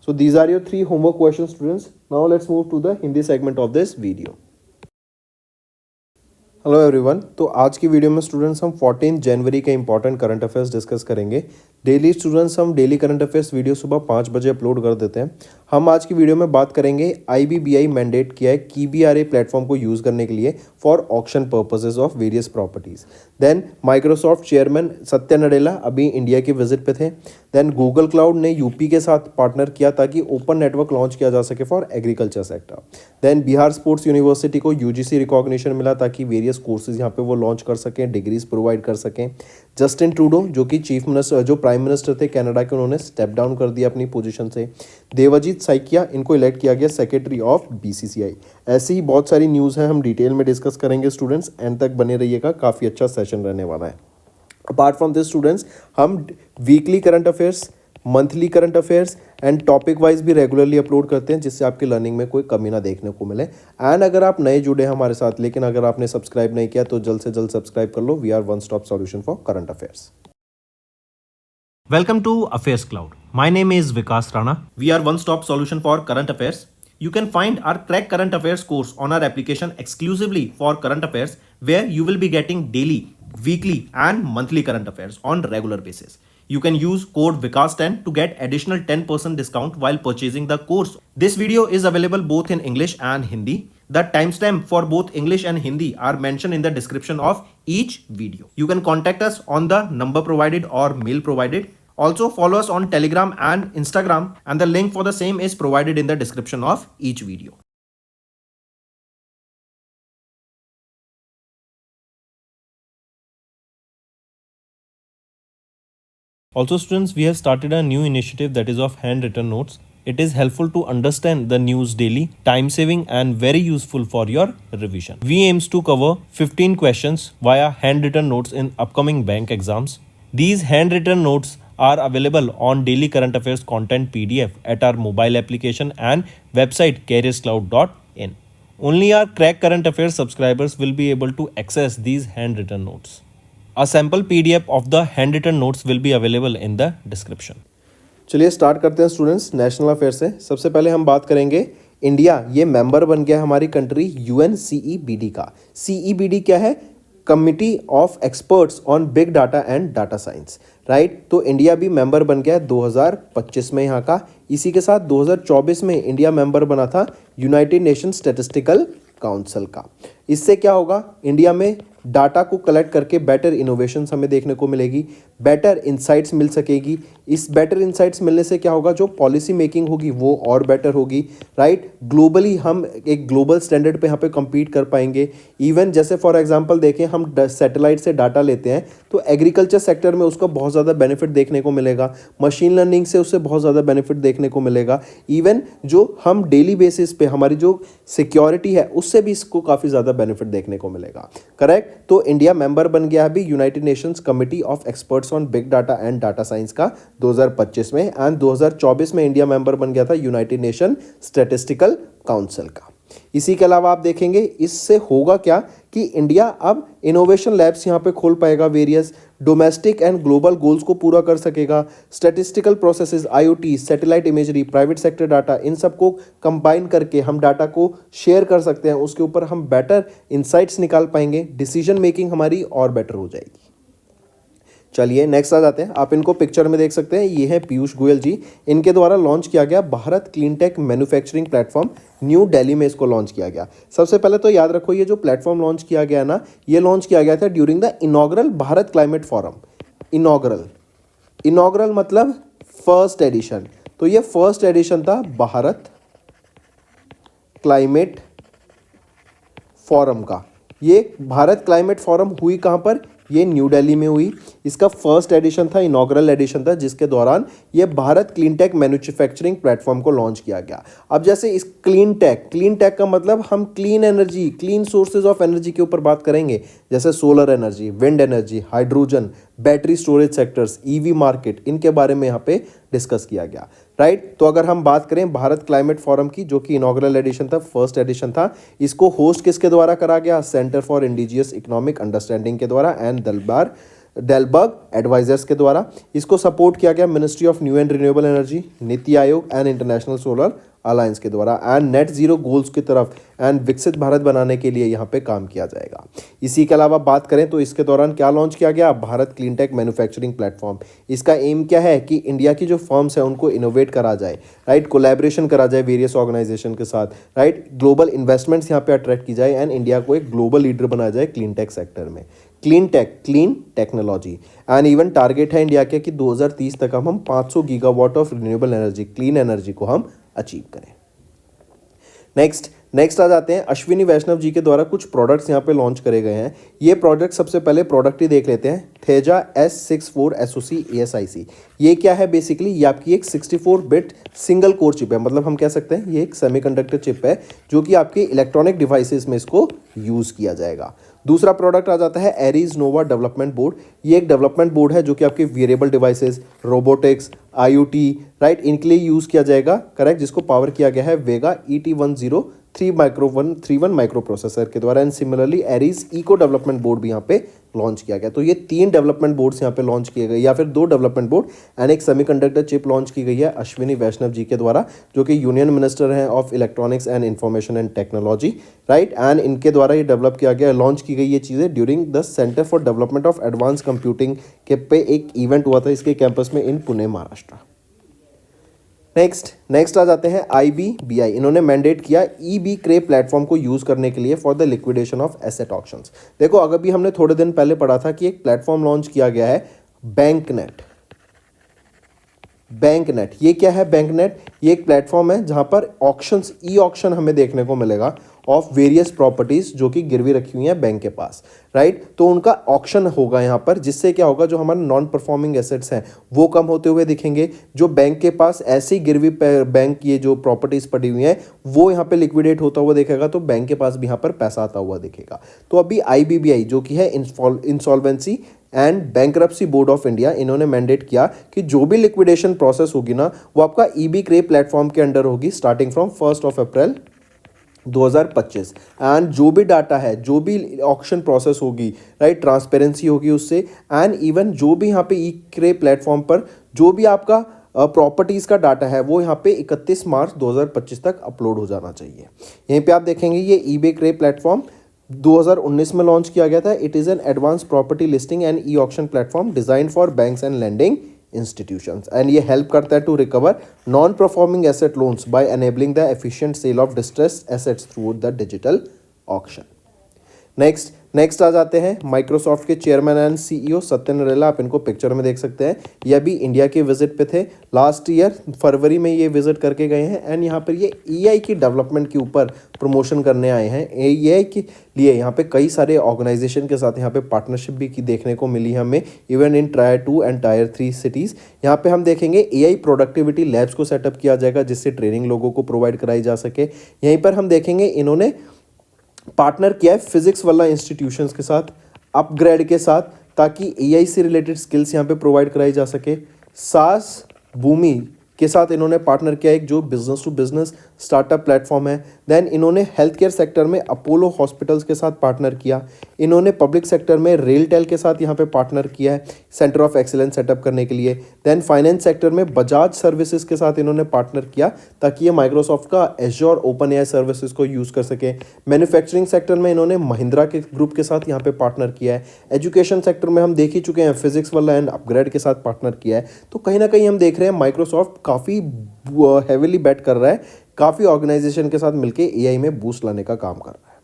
So these are your 3 homework questions, students. Now let's move to the Hindi segment of this video. Hello everyone, तो आज की video में students हम 14 जनवरी के important current affairs discuss करेंगे। Daily students हम daily current affairs video सुबह 5 बजे अपलोड कर देते हैं। हम आज की वीडियो में बात करेंगे IBBI मैंडेट किया है KBRA प्लेटफॉर्म को यूज़ करने के लिए for auction purposes of various properties. Then Microsoft chairman Satya Nadella अभी इंडिया के विजिट पे थे। देन गूगल क्लाउड ने यूपी के साथ पार्टनर किया ताकि ओपन नेटवर्क लॉन्च किया जा सके for agriculture sector. Then Bihar sports university को UGC रिकॉग्निशन मिला ताकि वेरियस वेरियस कोर्सेज यहाँ पे वो लॉन्च कर सकें, डिग्रीज प्रोवाइड कर सकें। जस्टिन ट्रूडो जो कि चीफ मिनिस्टर जो प्राइम मिनिस्टर थे कनाडा के, उन्होंने स्टेप डाउन कर दिया अपनी पोजीशन से। देवाजीत साइकिया इनको इलेक्ट किया गया सेक्रेटरी ऑफ बीसीसीआई। ऐसी ही बहुत सारी न्यूज़ हैं, हम डिटेल में डिस्कस करेंगे स्टूडेंट्स, एंड तक बने रहिएगा, काफ़ी अच्छा सेशन रहने वाला है। अपार्ट फ्रॉम दिस स्टूडेंट्स, हम weekly current affairs, monthly current affairs and topic wise भी रेगुलरली अपलोड करते हैं, जिससे आपकी लर्निंग में कोई कमी ना देखने को मिले। एंड अगर आप नए जुड़े हैं हमारे साथ, लेकिन अगर आपने सब्सक्राइब नहीं किया तो जल्द से जल्द सब्सक्राइब कर लो। We are one stop solution for current affairs. Welcome to Affairs Cloud. My name is Vikas Rana. We are one stop solution for current affairs. You can find our Crack Current Affairs course on our application exclusively for current affairs, where you will be getting daily, weekly, and monthly current affairs on regular basis. You can use code VIKAS10 to get additional 10% discount while purchasing the course. This video is available both in English and Hindi. The timestamp for both English and Hindi are mentioned in the description of each video. You can contact us on the number provided or mail provided. Also follow us on Telegram and Instagram, and the link for the same is provided in the description of each video. Also students, we have started a new initiative that is of handwritten notes. It is helpful to understand the news daily, time saving and very useful for your revision. We aims to cover 15 questions via handwritten notes in upcoming bank exams. These handwritten notes are available on daily current affairs content PDF at our mobile application and website careerscloud.in. Only our Crack Current Affairs subscribers will be able to access these handwritten notes. A sample PDF of the handwritten notes will be available in the description. चलिए start करते हैं students national affair से। सबसे पहले हम बात करेंगे India ये मेंबर बन गया हमारी कंट्री यूएन सीईबीडी का। सीईबीडी क्या है? Committee of experts on big data and data science, right. तो इंडिया भी मेंबर बन गया 2025 में यहाँ का। इसी के साथ 2024 में इंडिया मेंबर बना था यूनाइटेड नेशन स्टैटिस्टिकल काउंसिल का। इससे क्या होगा? इंडिया में डाटा को कलेक्ट करके बेटर इनोवेशंस हमें देखने को मिलेगी, बेटर इंसाइट्स मिल सकेगी। इस बेटर इंसाइट्स मिलने से क्या होगा? जो पॉलिसी मेकिंग होगी वो और बेटर होगी, राइट। ग्लोबली हम एक ग्लोबल स्टैंडर्ड पे यहाँ पे compete कर पाएंगे। इवन जैसे फॉर एग्जांपल देखें, हम सैटेलाइट से डाटा लेते हैं तो एग्रीकल्चर सेक्टर में उसका बहुत ज़्यादा बेनिफिट देखने को मिलेगा, मशीन लर्निंग से उससे बहुत ज़्यादा बेनिफिट देखने को मिलेगा। इवन जो हम डेली बेसिस पे हमारी जो सिक्योरिटी है उससे भी इसको काफ़ी ज़्यादा बेनिफिट देखने को मिलेगा, करेक्ट। तो इंडिया मेंबर बन गया अभी United Nations committee of experts on big data and data science का 2025 में, एंड 2024 में इंडिया मेंबर बन गया था यूनाइटेड नेशन स्टैटिस्टिकल काउंसिल का। इसी के अलावा आप देखेंगे इससे होगा क्या कि इंडिया अब इनोवेशन लैब्स यहाँ पे खोल पाएगा, various domestic and global goals को पूरा कर सकेगा। Statistical processes, IoT, satellite imagery, private sector data, इन सबको कंबाइन करके हम डाटा को शेयर कर सकते हैं। उसके ऊपर हम बेटर इंसाइट्स निकाल पाएंगे, डिसीजन मेकिंग हमारी और बेटर हो जाएगी। चलिए नेक्स्ट आ जाते हैं। आप इनको पिक्चर में देख सकते हैं, ये है पीयूष गोयल जी। इनके द्वारा लॉन्च किया गया Bharat cleantech manufacturing platform, new Delhi में इसको लॉन्च किया गया। सबसे पहले तो याद रखो, ये जो प्लेटफॉर्म लॉन्च किया गया ना, ये लॉन्च किया गया था during the inaugural Bharat climate forum. Inaugural मतलब फर्स्ट एडिशन, तो ये फर्स्ट एडिशन था भारत क्लाइमेट फोरम का। ये भारत क्लाइमेट फोरम हुई कहाँ पर? ये न्यू दिल्ली में हुई। इसका फर्स्ट एडिशन था, इनॉग्रल एडिशन था, जिसके दौरान ये भारत क्लीनटेक मैन्युफैक्चरिंग प्लेटफॉर्म को लॉन्च किया गया। अब जैसे इस क्लीनटेक का मतलब हम clean energy, clean sources of energy के ऊपर बात करेंगे, जैसे solar energy, wind energy, hydrogen, battery storage sectors, EV market, इनके बारे में यहाँ पे डिस्कस किया गया, राइट। तो अगर हम बात करें भारत क्लाइमेट फोरम की, जो कि इनॉग्रल एडिशन था, फर्स्ट एडिशन था, इसको होस्ट किसके द्वारा करा गया? Centre for indigenous economic understanding के द्वारा एंड डेलबर्ग एडवाइजर्स के द्वारा। इसको सपोर्ट किया गया ministry of new and renewable energy, NITI Aayog and international solar alliance के द्वारा, एंड नेट जीरो गोल्स की तरफ एंड विकसित भारत बनाने के लिए यहाँ पे काम किया जाएगा। इसी के अलावा बात करें तो इसके दौरान क्या लॉन्च किया गया? Bharat cleantech manufacturing platform. इसका एम क्या है कि इंडिया की जो फर्म्स है उनको इनोवेट करा जाए, राइट, कोलैबोरेशन करा जाए वेरियस ऑर्गेनाइजेशन के साथ, राइट, ग्लोबल इन्वेस्टमेंट्स यहाँ पे अट्रैक्ट की जाए एंड इंडिया को एक ग्लोबल लीडर बनाया जाए क्लीनटेक सेक्टर में। Clean technology and even target है इंडिया के कि 2030 तक हम 500 gigawatt of renewable energy, clean energy को हम अचीव करें। नेक्स्ट, नेक्स्ट आ जाते हैं अश्विनी वैष्णव जी के द्वारा कुछ प्रोडक्ट्स यहाँ पे लॉन्च करे गए हैं। ये प्रोडक्ट सबसे पहले प्रोडक्ट ही देख लेते हैं, थेजा S64 SoC ASIC। ये क्या है बेसिकली, ये आपकी एक 64 बिट सिंगल कोर चिप है, मतलब हम कह सकते हैं ये एक सेमीकंडक्टर चिप है जो कि आपके इलेक्ट्रॉनिक डिवाइसेस में इसको यूज़ किया जाएगा। दूसरा प्रोडक्ट आ जाता है एरीज नोवा डेवलपमेंट बोर्ड। ये एक डेवलपमेंट बोर्ड है जो कि आपके variable devices, robotics, IoT, right, इनके लिए यूज़ किया जाएगा, करेक्ट, जिसको पावर किया गया है वेगा ET103 माइक्रो प्रोसेसर के द्वारा। And similarly Aries eco development board भी यहाँ पे लॉन्च किया गया। तो ये 3 डेवलपमेंट बोर्ड्स यहाँ पे लॉन्च किए गए, या फिर 2 डेवलपमेंट बोर्ड एंड एक सेमीकंडक्टर चिप लॉन्च की गई है अश्विनी वैष्णव जी के द्वारा, जो कि यूनियन मिनिस्टर हैं of electronics and information and technology, right. And इनके द्वारा ये डेवलप किया गया, लॉन्च की गई ये चीज़ें during the centre for development of advance computing के पे एक इवेंट हुआ था इसके कैंपस में इन पुणे, महाराष्ट्र। नेक्स्ट आ जाते हैं IBBI। इन्होंने मैंडेट किया EB-CRE प्लेटफॉर्म को यूज़ करने के लिए for the liquidation of asset auctions. देखो, अगर भी हमने थोड़े दिन पहले पढ़ा था कि एक प्लेटफॉर्म लॉन्च किया गया है बैंकनेट। ये क्या है बैंकनेट? ये एक प्लेटफॉर्म है जहां पर ऑक्शंस, ऑक्शन हमें देखने को मिलेगा ऑफ वेरियस प्रॉपर्टीज जो कि गिरवी रखी हुई हैं बैंक के पास, राइट। तो उनका ऑक्शन होगा यहाँ पर, जिससे क्या होगा, जो हमारे नॉन परफॉर्मिंग एसेट्स हैं वो कम होते हुए दिखेंगे। जो बैंक के पास ऐसी गिरवी बैंक ये जो प्रॉपर्टीज पड़ी हुई हैं वो यहाँ पे लिक्विडेट होता हुआ दिखेगा, तो बैंक के पास भी यहाँ पर पैसा आता हुआ दिखेगा। तो अभी IBBI जो कि है insolvency and bankruptcy board of India, इन्होंने मैंडेट किया कि जो भी लिक्विडेशन प्रोसेस होगी ना वो आपका EB-CRE प्लेटफॉर्म के अंडर होगी स्टार्टिंग फ्रॉम 1 अप्रैल 2025। एंड जो भी डाटा है, जो भी ऑक्शन प्रोसेस होगी, राइट, ट्रांसपेरेंसी होगी उससे। एंड इवन जो भी यहाँ पे EB-CRE प्लेटफॉर्म पर जो भी आपका प्रॉपर्टीज़ का डाटा है वो यहाँ पे 31 मार्च 2025 तक अपलोड हो जाना चाहिए। यहीं पे आप देखेंगे ये EB-CRE प्लेटफॉर्म 2019 में लॉन्च किया गया था। It is an advance property listing and auction platform design for banks and lending institutions. And ये हेल्प करता है to recover non performing asset loans by enabling the efficient sale of distressed assets through the digital auction. Next आ जाते हैं Microsoft के chairman and CEO सत्य नडेला। आप इनको पिक्चर में देख सकते हैं। ये अभी इंडिया के विजिट पे थे, लास्ट ईयर फरवरी में ये विजिट करके गए हैं। एंड यहाँ पर ये AI की डेवलपमेंट के ऊपर प्रमोशन करने आए हैं। AI के लिए यहाँ पे कई सारे ऑर्गेनाइजेशन के साथ यहाँ पे पार्टनरशिप भी की देखने को मिली हमें, even in Tier 2 and Tier 3 cities. यहाँ पे हम देखेंगे AI प्रोडक्टिविटी लैब्स को सेटअप किया जाएगा जिससे ट्रेनिंग लोगों को प्रोवाइड कराई जा सके। यहीं पर हम देखेंगे इन्होंने पार्टनर किया है फिजिक्स वाला इंस्टीट्यूशंस के साथ, अपग्रेड के साथ, ताकि AI से रिलेटेड स्किल्स यहाँ पे प्रोवाइड कराई जा सके। सास भूमि के साथ इन्होंने पार्टनर किया एक जो business to business startup platform है। देन इन्होंने हेल्थ केयर सेक्टर में अपोलो हॉस्पिटल्स के साथ पार्टनर किया। इन्होंने पब्लिक सेक्टर में रेलटेल के साथ यहाँ पे पार्टनर किया है सेंटर ऑफ एक्सीलेंस सेटअप करने के लिए। देन फाइनेंस सेक्टर में बजाज सर्विसेज के साथ इन्होंने पार्टनर किया ताकि ये माइक्रोसॉफ्ट का एज्योर ओपन AI सर्विसेज को यूज़ कर सके। मैन्युफैक्चरिंग सेक्टर में इन्होंने महिंद्रा के ग्रुप के साथ यहाँ पे पार्टनर किया है। एजुकेशन सेक्टर में हम देख ही चुके हैं, फिजिक्स वाला एंड अपग्रेड के साथ पार्टनर किया है। तो कहीं ना कहीं हम देख रहे हैं माइक्रोसॉफ्ट काफ़ी हेविली बेट कर रहा है, काफ़ी ऑर्गेनाइजेशन के साथ मिलके AI में बूस्ट लाने का काम कर रहा है।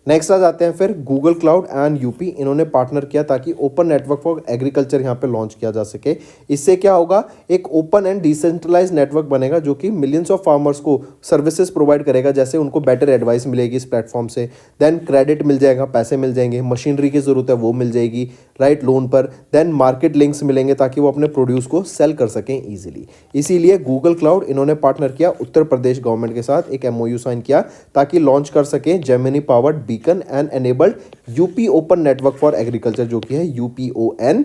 नेक्स्ट आ जाते हैं फिर गूगल क्लाउड एंड यूपी, इन्होंने पार्टनर किया ताकि ओपन नेटवर्क फॉर एग्रीकल्चर यहाँ पे लॉन्च किया जा सके। इससे क्या होगा, एक ओपन एंड डिसेंट्रलाइज नेटवर्क बनेगा जो कि मिलियंस ऑफ फार्मर्स को सर्विसेज प्रोवाइड करेगा। जैसे उनको बेटर एडवाइस मिलेगी इस प्लेटफॉर्म से, देन क्रेडिट मिल जाएगा, पैसे मिल जाएंगे, मशीनरी की ज़रूरत है वो मिल जाएगी, राइट, लोन पर। देन मार्केट लिंक्स मिलेंगे ताकि वो अपने प्रोड्यूस को सेल कर सकें ईजिली। इसीलिए गूगल क्लाउड इन्होंने पार्टनर किया उत्तर प्रदेश गवर्नमेंट के साथ, एक MOU साइन किया ताकि लॉन्च कर सकें Gemini powered beacon and enabled UP open network for agriculture जो कि है UPONA।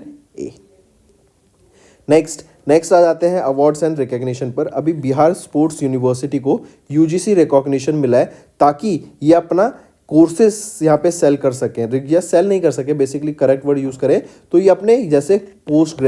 नेक्स्ट आ जाते हैं अवार्ड्स एंड रिकॉग्निशन पर। अभी बिहार स्पोर्ट्स यूनिवर्सिटी को UGC रिकॉग्निशन मिला है ताकि ये अपना कोर्सेस यहाँ पे सेल कर सकें, या सेल नहीं कर सके, बेसिकली करेक्ट वर्ड यूज़ करें तो ये अपने जैसे पोस्ट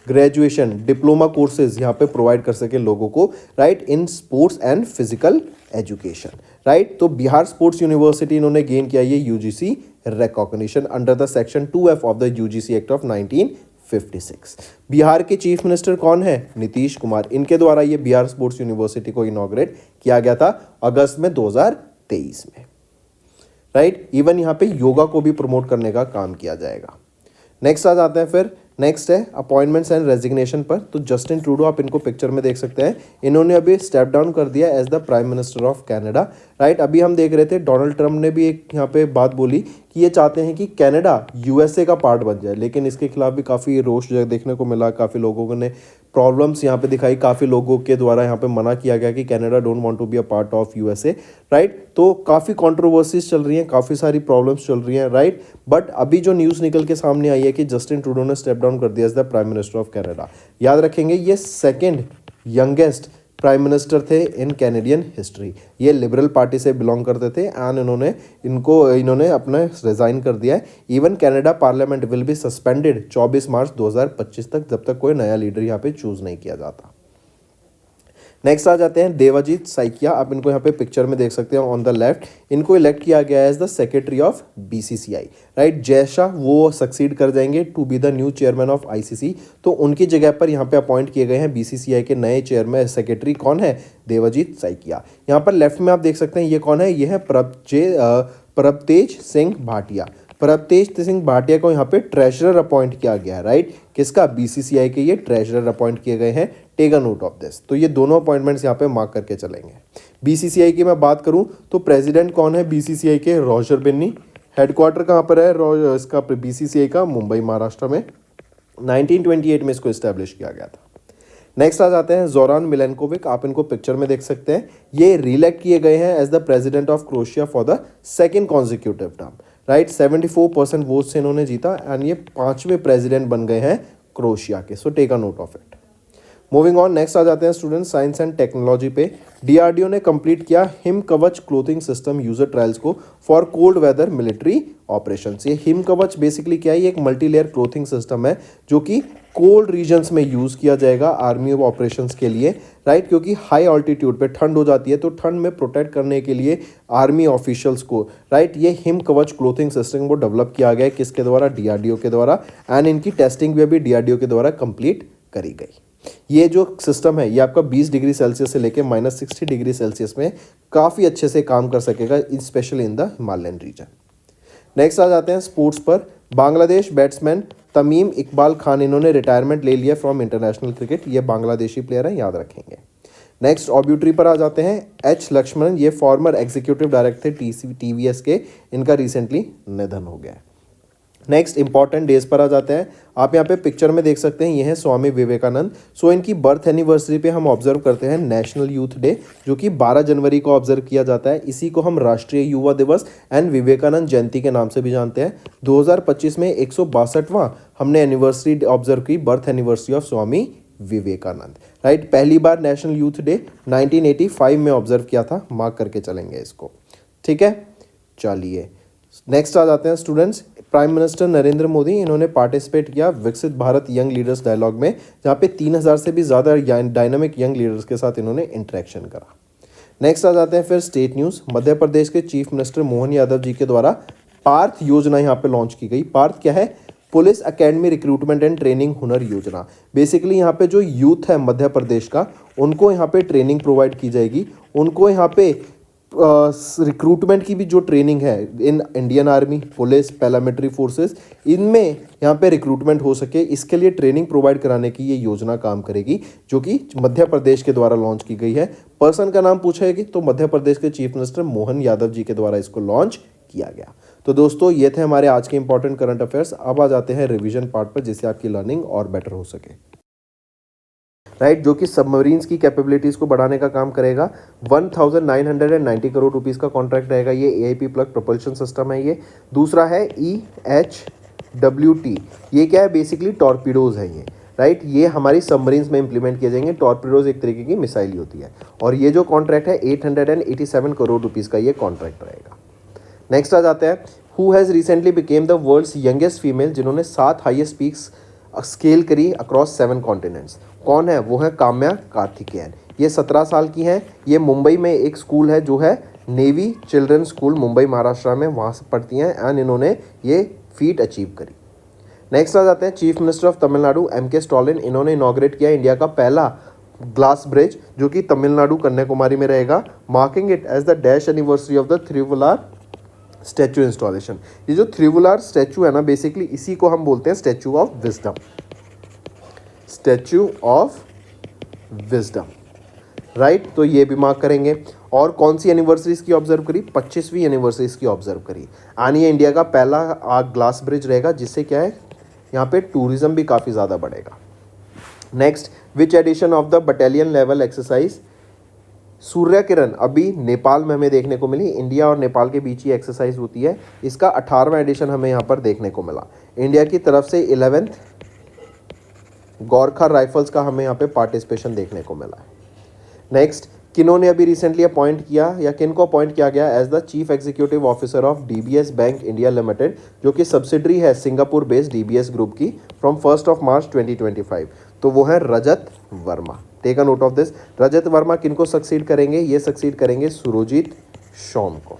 ग्रेजुएशन डिप्लोमा कोर्सेज यहाँ पे प्रोवाइड कर सके लोगों को, right, in sports and physical education, right. तो बिहार स्पोर्ट्स यूनिवर्सिटी इन्होंने गेन किया ये UGC recognition under the section 2F of the UGC act of 1956। Bihar के चीफ मिनिस्टर कौन है? नीतीश कुमार। इनके द्वारा ये बिहार स्पोर्ट्स यूनिवर्सिटी को इनॉग्रेट किया गया था अगस्त में 2023 में, राइट। इवन यहाँ पे योगा को भी प्रमोट करने का काम किया जाएगा। नेक्स्ट आ जाते हैं फिर नेक्स्ट है अपॉइंटमेंट्स एंड रेजिग्नेशन पर। तो जस्टिन ट्रूडो, आप इनको पिक्चर में देख सकते हैं, इन्होंने अभी स्टेप डाउन कर दिया as the prime minister of Canada, right. अभी हम देख रहे थे डोनाल्ड ट्रंप ने भी एक यहाँ पे बात बोली कि ये चाहते हैं कि कनाडा यूएसए का पार्ट बन जाए, लेकिन इसके खिलाफ भी काफ़ी रोष देखने को मिला, काफ़ी लोगों ने प्रॉब्लम्स यहाँ पे दिखाई, काफ़ी लोगों के द्वारा यहाँ पे मना किया गया कि Canada don't want to be a part of USA, right. तो काफ़ी कंट्रोवर्सीज चल रही हैं, काफ़ी सारी प्रॉब्लम्स चल रही हैं, राइट। बट अभी जो न्यूज़ निकल के सामने आई है कि जस्टिन ट्रूडो ने स्टेप डाउन कर दिया as the prime minister of Canada. याद रखेंगे ये सेकेंड यंगेस्ट प्राइम मिनिस्टर थे इन कैनेडियन हिस्ट्री। ये लिबरल पार्टी से बिलोंग करते थे एंड इन्होंने अपना रिजाइन कर दिया है। Even Canada parliament will be suspended 24 March 2025 तक, जब तक कोई नया लीडर यहाँ पे चूज नहीं किया जाता। नेक्स्ट आ जाते हैं देवाजीत साइकिया, आप इनको यहाँ पे पिक्चर में देख सकते हैं ऑन द लेफ्ट। इनको इलेक्ट किया गया है as the secretary of BCCI, right. जैसा वो सक्सीड कर जाएंगे to be the new chairman of ICC, तो उनकी जगह पर यहाँ पे अपॉइंट किए गए हैं बीसीसीआई के नए चेयरमैन सेक्रेटरी कौन है, देवाजीत साइकिया। यहाँ पर लेफ्ट में आप देख सकते हैं ये कौन है, ये है प्रभतेज सिंह भाटिया। प्रभतेज सिंह भाटिया को यहाँ पे ट्रेजरर अपॉइंट किया गया है, राइट। किसका, बीसीसीआई के ये ट्रेजरर अपॉइंट किए गए हैं। Take a note of this. तो ये दोनों अपॉइंटमेंट्स यहाँ पे मार्क करके चलेंगे। बीसीसीआई की मैं बात करूँ तो प्रेसिडेंट कौन है बीसीसीआई के, रॉजर बिन्नी। हेडक्वार्टर कहाँ पर है इसका बीसीसीआई का, मुंबई महाराष्ट्र में। 1928 में इसको इस्टेब्लिश किया गया था। नेक्स्ट आ जाते हैं जोरान मिलेनकोविक, आप इनको पिक्चर में देख सकते हैं। ये रिइलेक्ट किए गए हैं as the president of Croatia for the second consecutive term, right. 74% vote से इन्होंने जीता एंड ये 5वें प्रेसिडेंट बन गए हैं क्रोएशिया के। So take a note of it. Moving on, next आ जाते हैं स्टूडेंट साइंस एंड टेक्नोलॉजी पे। डीआरडीओ ने कंप्लीट किया Him Kavach clothing system user trials को for cold weather military operations. ये हिम कवच बेसिकली क्या है, ये एक मल्टी लेयर क्लोथिंग सिस्टम है जो कि कोल्ड रीजन्स में यूज़ किया जाएगा आर्मी ऑफ ऑपरेशंस के लिए, राइट। क्योंकि हाई ऑल्टीट्यूड पे ठंड हो जाती है, तो ठंड में प्रोटेक्ट करने के लिए आर्मी ऑफिशियल्स को, राइट, ये हिम कवच क्लोथिंग सिस्टम को डेवलप किया गया है। किसके द्वारा, डीआरडीओ के द्वारा। एंड इनकी टेस्टिंग भी अभी डीआरडीओ के द्वारा कंप्लीट करी गई। ये जो सिस्टम है ये आपका 20 डिग्री सेल्सियस से लेकर -60 डिग्री सेल्सियस में काफ़ी अच्छे से काम कर सकेगा, specially in the Himalayan region. Next आ जाते हैं स्पोर्ट्स पर। बांग्लादेश बैट्समैन तमीम इकबाल खान, इन्होंने रिटायरमेंट ले लिया फ्रॉम इंटरनेशनल क्रिकेट। ये बांग्लादेशी प्लेयर हैं, याद रखेंगे। नेक्स्ट ऑब्यूटरी पर आ जाते हैं। एच लक्ष्मणन, ये फॉर्मर एग्जीक्यूटिव डायरेक्टर टीवीएस के, इनका रिसेंटली निधन हो गया है। नेक्स्ट इंपॉर्टेंट डेज पर आ जाते हैं। आप यहाँ पे पिक्चर में देख सकते हैं, ये है स्वामी विवेकानंद। सो इनकी बर्थ एनिवर्सरी पे हम ऑब्जर्व करते हैं नेशनल यूथ डे, जो कि 12 जनवरी को ऑब्जर्व किया जाता है। इसी को हम राष्ट्रीय युवा दिवस एंड विवेकानंद जयंती के नाम से भी जानते हैं। 2025 में 162वां हमने एनिवर्सरी ऑब्जर्व की, birth anniversary of Swami Vivekananda, right. पहली बार नेशनल यूथ डे 1985 में ऑब्जर्व किया था, मार्क करके चलेंगे इसको, ठीक है। चलिए नेक्स्ट आ जाते हैं students. Prime minister Narendra Modi, इन्होंने पार्टिसिपेट किया विकसित भारत यंग लीडर्स डायलॉग में, जहाँ पे 3000 से भी ज़्यादा डायनामिक यंग लीडर्स के साथ इन्होंने इंटरेक्शन करा। नेक्स्ट आ जाते हैं फिर स्टेट न्यूज़। मध्य प्रदेश के चीफ मिनिस्टर मोहन यादव जी के द्वारा पार्थ योजना यहाँ पे लॉन्च की गई। पार्थ क्या है, police academy recruitment and training हुनर योजना। बेसिकली यहाँ पे जो यूथ है मध्य प्रदेश का, उनको यहाँ पे ट्रेनिंग प्रोवाइड की जाएगी। उनको यहाँ पे रिक्रूटमेंट की भी जो ट्रेनिंग है in Indian army, police, paramilitary forces, इनमें यहाँ पे रिक्रूटमेंट हो सके, इसके लिए ट्रेनिंग प्रोवाइड कराने की ये योजना काम करेगी, जो कि मध्य प्रदेश के द्वारा लॉन्च की गई है। पर्सन का नाम पूछेगी तो मध्य प्रदेश के चीफ मिनिस्टर मोहन यादव जी के द्वारा इसको लॉन्च किया गया। तो दोस्तों ये थे हमारे आज के इंपॉर्टेंट करंट अफेयर्स। अब आ जाते हैं रिवीजन पार्ट पर, जिससे आपकी लर्निंग और बेटर हो सके, राइट, जो कि सबमरीन्स की कैपेबिलिटीज़ को बढ़ाने का काम करेगा। 1990 करोड़ रुपीस का कॉन्ट्रैक्ट रहेगा। ये एआईपी प्लग प्रोपल्शन सिस्टम है। ये दूसरा है EHWT, ये क्या है, बेसिकली टॉर्पीडोज है ये, राइट। ये हमारी सबमरीन्स में इंप्लीमेंट किए जाएंगे। टॉर्पीडोज एक तरीके की मिसाइल होती है। और ये जो कॉन्ट्रैक्ट है 887 करोड़ रुपीज़ का ये कॉन्ट्रैक्ट रहेगा। नेक्स्ट आ जाते हैं, who has recently became the world's youngest female, जिन्होंने 7 हाईएस्ट पीक्स स्केल करी अक्रॉस 7 कॉन्टिनेंट्स। कौन है, वो है काम्या कार्तिकेयन। ये 17 साल की हैं। ये मुंबई में एक स्कूल है जो है navy children school, Mumbai Maharashtra में, वहाँ से पढ़ती हैं एंड इन्होंने ये फीट अचीव करी। नेक्स्ट आ जाते हैं chief minister of Tamil Nadu MK Stalin. इन्होंने इनॉग्रेट किया इंडिया का पहला ग्लास ब्रिज, जो कि तमिलनाडु कन्याकुमारी में रहेगा, marking it as the dash anniversary of the Thiruvalluvar statue installation. ये जो थ्रिवुलार स्टैचू है ना, बेसिकली इसी को हम बोलते हैं statue of wisdom, statue of wisdom, right. तो ये भी मार्क करेंगे। और कौन सी एनिवर्सरीज की ऑब्जर्व करी? 25वीं एनिवर्सरीज की ऑब्जर्व करी। यानी ये इंडिया का पहला ग्लास ब्रिज रहेगा, जिससे क्या है, यहाँ पे टूरिज्म भी काफ़ी ज़्यादा बढ़ेगा। Next, which edition of the battalion level exercise Surya Kiran अभी नेपाल में हमें देखने को मिली। इंडिया और नेपाल के बीच ही एक्सरसाइज होती है। इसका 18वां एडिशन हमें यहाँ पर देखने को मिला। इंडिया की तरफ से 11th गोरखा राइफल्स का हमें यहाँ पे पार्टिसिपेशन देखने को मिला है। नेक्स्ट, किन्होंने अभी रिसेंटली अपॉइंट किया या किन को अपॉइंट किया गया as the chief executive officer of DBS bank India limited, जो कि सब्सिडरी है सिंगापुर बेस्ड डीबीएस ग्रुप की, फ्रॉम 1 मार्च 2025। तो वो है Rajat Verma. Take a note of this. Rajat Verma किन को सक्सीड करेंगे? ये सक्सीड करेंगे सुरजीत शॉम को।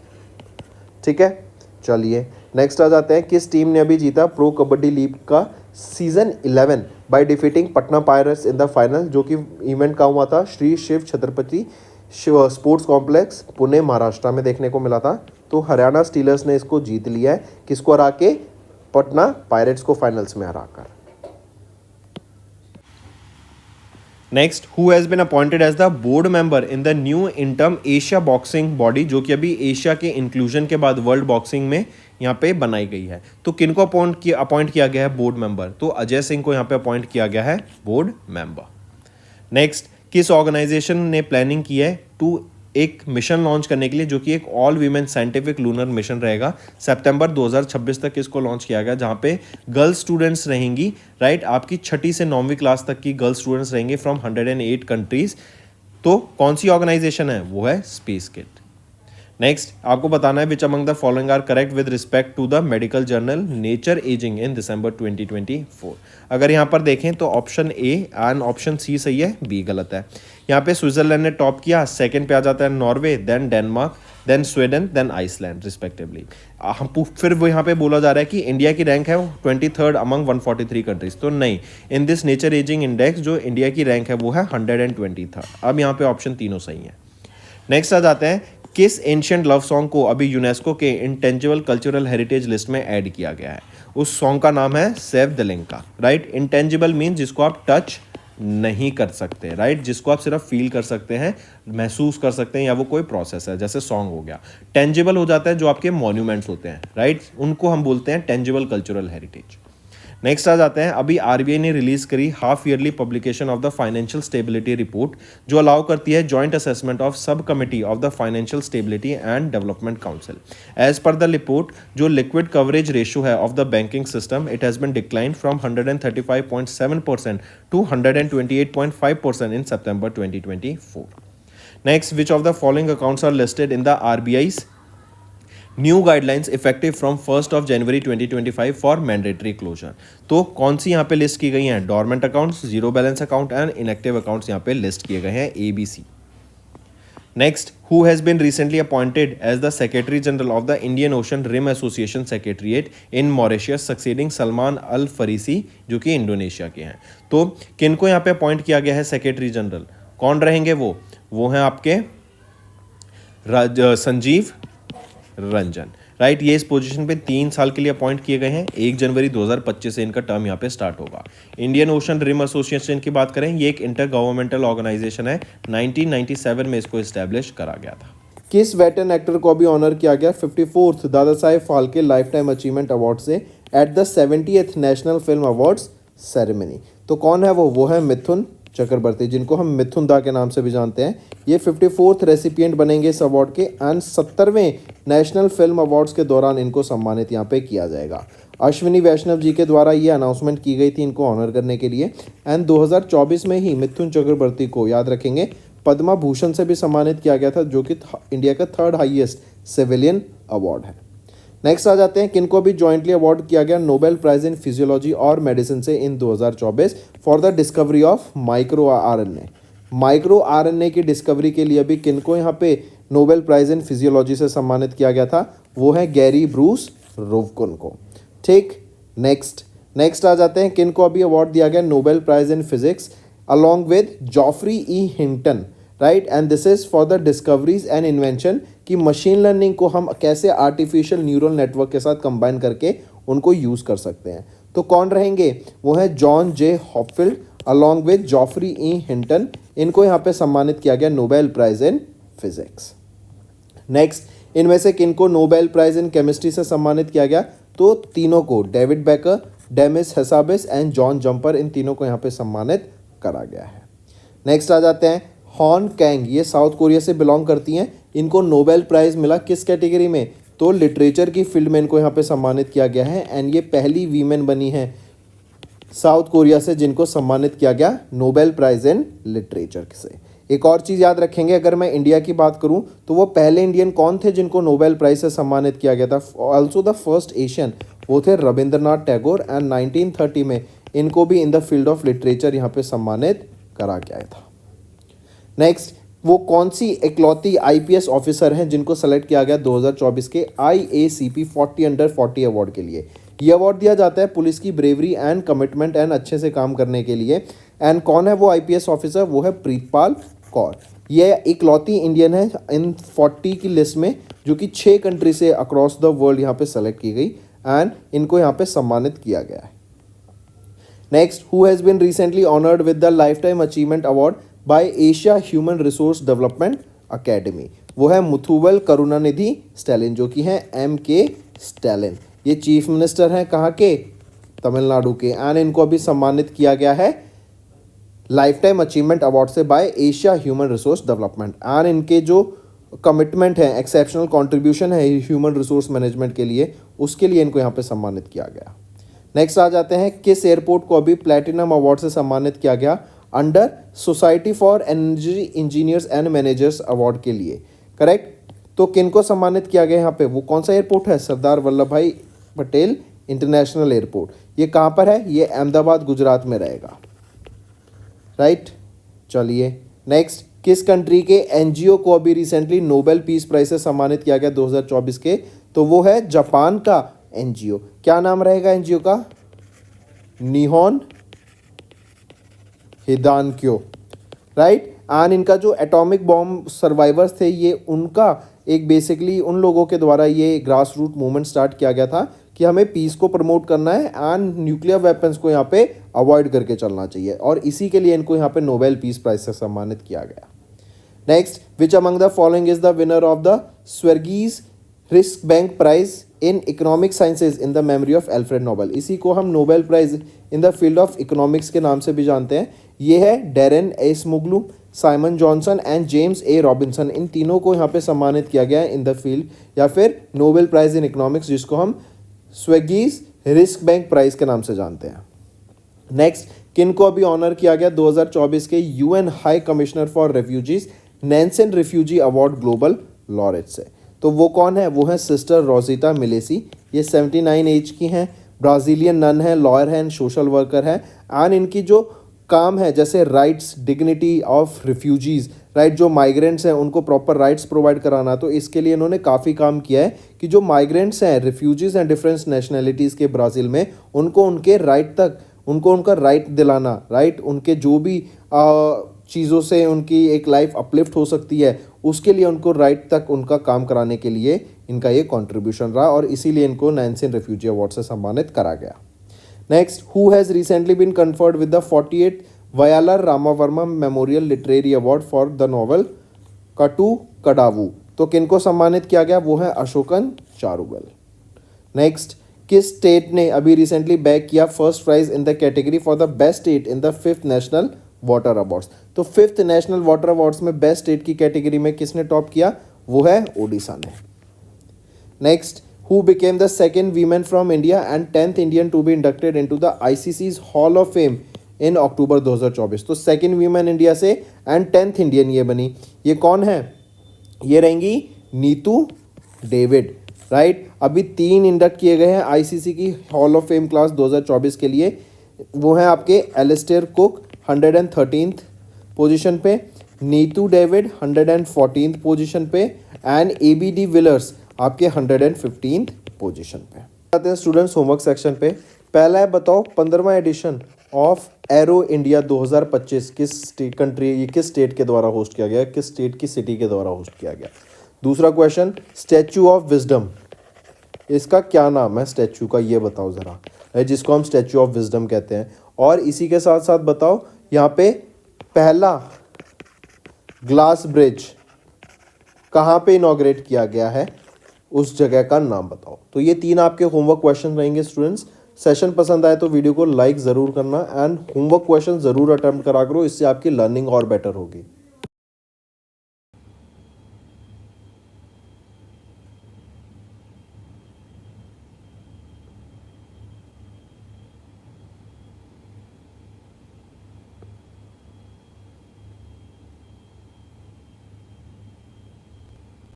ठीक है, चलिए नेक्स्ट आ जाते हैं। किस टीम ने अभी जीता प्रो कबड्डी लीग का season 11 by defeating Patna pirates in the final, जो कि इवेंट का हुआ था श्री शिव छत्रपति स्पोर्ट्स कॉम्प्लेक्स पुणे महाराष्ट्र में देखने को मिला था। तो हरियाणा स्टीलर्स ने इसको जीत लिया है, किसको हरा के? पटना पायरेट्स को फाइनल्स में हराकर। Next, who has been appointed as the board member in the new interim Asia boxing body, जो कि अभी एशिया के इंक्लूजन के बाद वर्ल्ड बॉक्सिंग में यहाँ पे बनाई गई है। तो किन को अपॉइंट किया गया है बोर्ड मेंबर? तो अजय सिंह को यहाँ पे अपॉइंट किया गया है बोर्ड मेंबर। नेक्स्ट, किस ऑर्गेनाइजेशन ने प्लानिंग की है टू एक मिशन लॉन्च करने के लिए, जो कि एक all women scientific lunar mission रहेगा। सितंबर 2026 तक इसको लॉन्च किया गया, जहाँ पे गर्ल्स स्टूडेंट्स रहेंगी, राइट। आपकी 6ठी से 9वीं क्लास तक की गर्ल्स स्टूडेंट्स रहेंगे फ्रॉम 108 कंट्रीज। तो कौन सी ऑर्गेनाइजेशन है? वो है स्पेस किट। नेक्स्ट, आपको बताना है which among the following are correct with respect to the medical journal Nature Aging in December 2024। अगर यहाँ पर देखें तो option A and option C सही है, बी गलत है। यहाँ पे स्विट्जरलैंड ने टॉप किया, सेकंड पे आ जाता है Norway, then Denmark, then Sweden, then Iceland respectively. फिर वो यहाँ पे बोला जा रहा है कि इंडिया की रैंक है 23rd अमंग 143 कंट्रीज। तो नहीं, in this nature ageing index जो इंडिया की रैंक है वो है 123rd। अब यहाँ पे ऑप्शन तीनों सही है। नेक्स्ट आ जाते हैं, किस एंशिएंट लव सॉन्ग को अभी यूनेस्को के इंटेंजिबल कल्चरल हेरिटेज लिस्ट में ऐड किया गया है? उस सॉन्ग का नाम है save the लिंका, right. Intangible mean जिसको आप टच नहीं कर सकते, राइट, जिसको आप सिर्फ फील कर सकते हैं, महसूस कर सकते हैं, या वो कोई प्रोसेस है, जैसे सॉन्ग हो गया। टेंजिबल हो जाता है जो आपके मॉन्यूमेंट्स होते हैं, राइट, उनको हम बोलते हैं टेंजिबल कल्चरल हेरिटेज। नेक्स्ट आ जाते हैं, अभी आरबीआई ने रिलीज करी half yearly publication of the financial stability report, जो अलाउ करती है joint assessment of sub committee of the financial stability and development council. As per the report, जो लिक्विड कवरेज रेशियो है of the banking system, it has been decline from 135.7% to 128.5% in September 2024। Next, which of the following accounts are listed in the RBI's new guidelines effective from 1 January 2025 for mandatory closure? तो कौन सी यहाँ पे list की गई हैं? Dormant accounts, zero balance account and inactive accounts यहाँ पे लिस्ट किए गए हैं, ABC। Next, who has been recently appointed as the secretary general of the Indian Ocean Rim Association secretariat in Mauritius, succeeding Salman al Farisi, जो कि Indonesia के हैं। तो किनको यहाँ पे अपॉइंट किया गया है सेक्रेटरी जनरल? कौन रहेंगे वो हैं आपके संजीव रंजन, राइट। ये इस पोजीशन पे 3 साल के लिए अपॉइंट किए गए हैं। 1 जनवरी 2025 से इनका टर्म यहाँ पे स्टार्ट होगा। इंडियन ओशन रिम एसोसिएशन की बात करें, ये एक इंटर गवर्नमेंटल ऑर्गेनाइजेशन है। 1997 में इसको इस्टेब्लिश करा गया था। किस वेटरन एक्टर को भी ऑनर किया गया 54th Dada Saheb Phalke life time achievement award से at the 70th national film awards ceremony? तो कौन है वो है मिथुन चक्रवर्ती, जिनको हम मिथुन दा के नाम से भी जानते हैं। ये 54th रेसिपिएंट बनेंगे इस अवार्ड के एंड 70वें नेशनल फिल्म अवार्ड्स के दौरान इनको सम्मानित यहाँ पे किया जाएगा। अश्विनी वैष्णव जी के द्वारा ये अनाउंसमेंट की गई थी इनको ऑनर करने के लिए। एंड 2024 में ही मिथुन चक्रवर्ती को, याद रखेंगे, पद्मा भूषण से भी सम्मानित किया गया था, जो कि इंडिया का 3rd हाईएस्ट सिविलियन अवार्ड है। नेक्स्ट आ जाते हैं, किनको भी जॉइंटली अवार्ड किया गया नोबेल प्राइज इन फिजियोलॉजी और मेडिसिन से इन 2024 for the discovery of micro RNA. Micro RNA की डिस्कवरी के लिए भी किनको यहाँ पे नोबेल प्राइज इन फिजियोलॉजी से सम्मानित किया गया था? वो है गैरी ब्रूस रोवकुन को। ठीक, नेक्स्ट आ जाते हैं, किनको अभी अवार्ड दिया गया Nobel prize in physics along with Geoffrey E Hinton, right. And this is for the discoveries and invention कि मशीन लर्निंग को हम कैसे आर्टिफिशियल न्यूरल नेटवर्क के साथ कंबाइन करके उनको यूज़ कर सकते हैं। तो कौन रहेंगे? वो है John J Hopfield along with Geoffrey E Hinton, इनको यहाँ पे सम्मानित किया गया Nobel prize in physics. Next, इनमें से किनको नोबेल प्राइज इन केमिस्ट्री से सम्मानित किया गया? तो तीनों को, David Baker, Demis Hassabis and John Jumper, इन तीनों को यहाँ पे सम्मानित करा गया है। नेक्स्ट आ जाते हैं हॉन कैंग, ये साउथ कोरिया से बिलोंग करती हैं। इनको नोबेल प्राइज़ मिला किस कैटेगरी में? तो लिटरेचर की फील्ड में इनको यहाँ पे सम्मानित किया गया है एंड ये पहली वीमेन बनी है साउथ कोरिया से जिनको सम्मानित किया गया नोबेल प्राइज़ इन लिटरेचर से। एक और चीज़ याद रखेंगे, अगर मैं इंडिया की बात करूं तो वो पहले इंडियन कौन थे जिनको नोबेल प्राइज़ से सम्मानित किया गया था? ऑल्सो द फर्स्ट एशियन, वो थे रविंद्रनाथ टैगोर एंड 1930 में इनको भी इन द फील्ड ऑफ लिटरेचर यहाँ पे सम्मानित करा गया था। नेक्स्ट, वो कौन सी इकलौती आईपीएस ऑफिसर हैं जिनको सेलेक्ट किया गया 2024 के IACP 40/40 अवार्ड के लिए? ये अवार्ड दिया जाता है पुलिस की ब्रेवरी एंड कमिटमेंट एंड अच्छे से काम करने के लिए। एंड कौन है वो आईपीएस ऑफिसर? वो है प्रीतपाल कौर। ये इकलौती इंडियन है इन 40 की लिस्ट में जो कि 6 कंट्री से अक्रॉस द वर्ल्ड यहाँ पे सेलेक्ट की गई एंड इनको यहाँ पे सम्मानित किया गया है। Next, who has been recently honoured with the life time achievement award by Asia human resource development academy? वो है मुथुवल करुणानिधि स्टैलिन, जो कि हैं MK स्टैलिन। ये चीफ मिनिस्टर हैं कहाँ के? तमिलनाडु के। एंड इनको अभी सम्मानित किया गया है लाइफ टाइम अचीवमेंट अवार्ड से by Asia human resource development. And इनके जो कमिटमेंट है, एक्सेप्शनल कंट्रीब्यूशन है ह्यूमन रिसोर्स मैनेजमेंट के लिए, उसके लिए इनको यहाँ पे सम्मानित किया गया। नेक्स्ट आ जाते हैं, किस एयरपोर्ट को अभी प्लैटिनम अवार्ड से सम्मानित किया गया? Under society for energy engineers and managers award के लिए। करेक्ट। तो किनको सम्मानित किया गया यहाँ पे? वो कौन सा एयरपोर्ट है? सरदार वल्लभ भाई पटेल इंटरनेशनल एयरपोर्ट। ये कहाँ पर है? ये अहमदाबाद गुजरात में रहेगा। राइट। चलिए नेक्स्ट, किस कंट्री के एनजीओ को अभी रिसेंटली नोबेल पीस प्राइज से सम्मानित किया गया 2024 के? तो वो है जापान का एनजीओ। क्या नाम रहेगा एनजीओ का? निहोन हिदानक्यो। राइट। एंड इनका जो एटॉमिक बॉम्ब सर्वाइवर्स थे, ये उनका एक बेसिकली उन लोगों के द्वारा ये ग्रास रूट मूवमेंट स्टार्ट किया गया था कि हमें पीस को प्रमोट करना है एंड न्यूक्लियर वेपन्स को यहाँ पे अवॉइड करके चलना चाहिए, और इसी के लिए इनको यहाँ पे नोबेल पीस प्राइज से सम्मानित किया गया। Next, which among the following is the winner of the Sveriges Riksbank prize in economic sciences in the memory of Alfred Nobel? इसी को हम Nobel prize in the field of economics के नाम से भी जानते हैं। ये है Daron Acemoglu, Simon Johnson and James A Robinson. इन तीनों को यहाँ पे सम्मानित किया गया है इन द फील्ड या फिर नोबेल प्राइज इन इकोनॉमिक्स, जिसको हम स्वेगीज रिस्क बैंक प्राइज के नाम से जानते हैं। नेक्स्ट, किन को अभी ऑनर किया गया 2024 के UN high commissioner for refugees Nansen refugee award global laureate से? तो वो कौन है? वो है सिस्टर रोजिता मिलेसी। ये 79 एज की हैं, ब्राज़ीलियन नन है, लॉयर है एंड सोशल वर्कर है। एंड इनकी जो काम है जैसे rights, dignity of refugees, right, जो माइग्रेंट्स हैं उनको प्रॉपर राइट्स प्रोवाइड कराना, तो इसके लिए इन्होंने काफ़ी काम किया है कि जो माइग्रेंट्स हैं, रिफ्यूजीज़ हैं डिफरेंट नेशनैलिटीज़ के ब्राज़ील में, उनको उनके राइट तक, उनको उनका राइट दिलाना, राइट, उनके जो भी चीज़ों से उनकी एक लाइफ अपलिफ्ट हो सकती है, उसके लिए उनको राइट तक उनका काम कराने के लिए इनका ये कंट्रीब्यूशन रहा, और इसीलिए इनको नैंसन रिफ्यूजी अवार्ड से सम्मानित करा गया। Next, who has recently been conferred with the 48th Vayalar Ramavarma memorial literary award for the novel Kattoor Kadavu? तो किनको सम्मानित किया गया? वो है अशोकन चारुवेल। नेक्स्ट, किस स्टेट ने अभी रिसेंटली बैग किया first prize in the category for the best state in the 5th national water awards? तो 5th नेशनल वाटर अवार्ड्स में बेस्ट स्टेट की कैटेगरी में किसने टॉप किया? वो है ओडिशा ने। Next, who became the second woman from India and 10th Indian to be inducted into the ICC's Hall of Fame in October 2024? तो सेकेंड वीमेन इंडिया से एंड 10th इंडियन ये बनी। ये कौन है? ये रहेंगी नीतू डेविड। राइट। अभी 3 इंडक्ट किए गए हैं आईसीसी की हॉल ऑफ फेम क्लास 2024 के लिए। वो हैं आपके एलिस्टेयर कुक 113th पोजीशन पे, नीतू डेविड 114th पोजीशन पे एंड ABD विलर्स आपके 115th पोजीशन पे। आते हैं स्टूडेंट्स होमवर्क सेक्शन पे। पहला है, बताओ 15वां एडिशन ऑफ एरो इंडिया 2025 किस कंट्री, ये किस स्टेट के द्वारा होस्ट किया गया, किस स्टेट की सिटी के द्वारा होस्ट किया गया? दूसरा क्वेश्चन, स्टैचू ऑफ विजडम, इसका क्या नाम है स्टैचू का, ये बताओ ज़रा, जिसको हम स्टैचू ऑफ विजडम कहते हैं। और इसी के साथ साथ बताओ यहाँ पे पहला ग्लास ब्रिज कहाँ पे इनॉग्रेट किया गया है, उस जगह का नाम बताओ। तो ये 3 आपके होमवर्क क्वेश्चन रहेंगे स्टूडेंट्स। सेशन पसंद आए तो वीडियो को लाइक ज़रूर करना एंड होमवर्क क्वेश्चन ज़रूर अटेम्प्ट करा करो, इससे आपकी लर्निंग और बेटर होगी।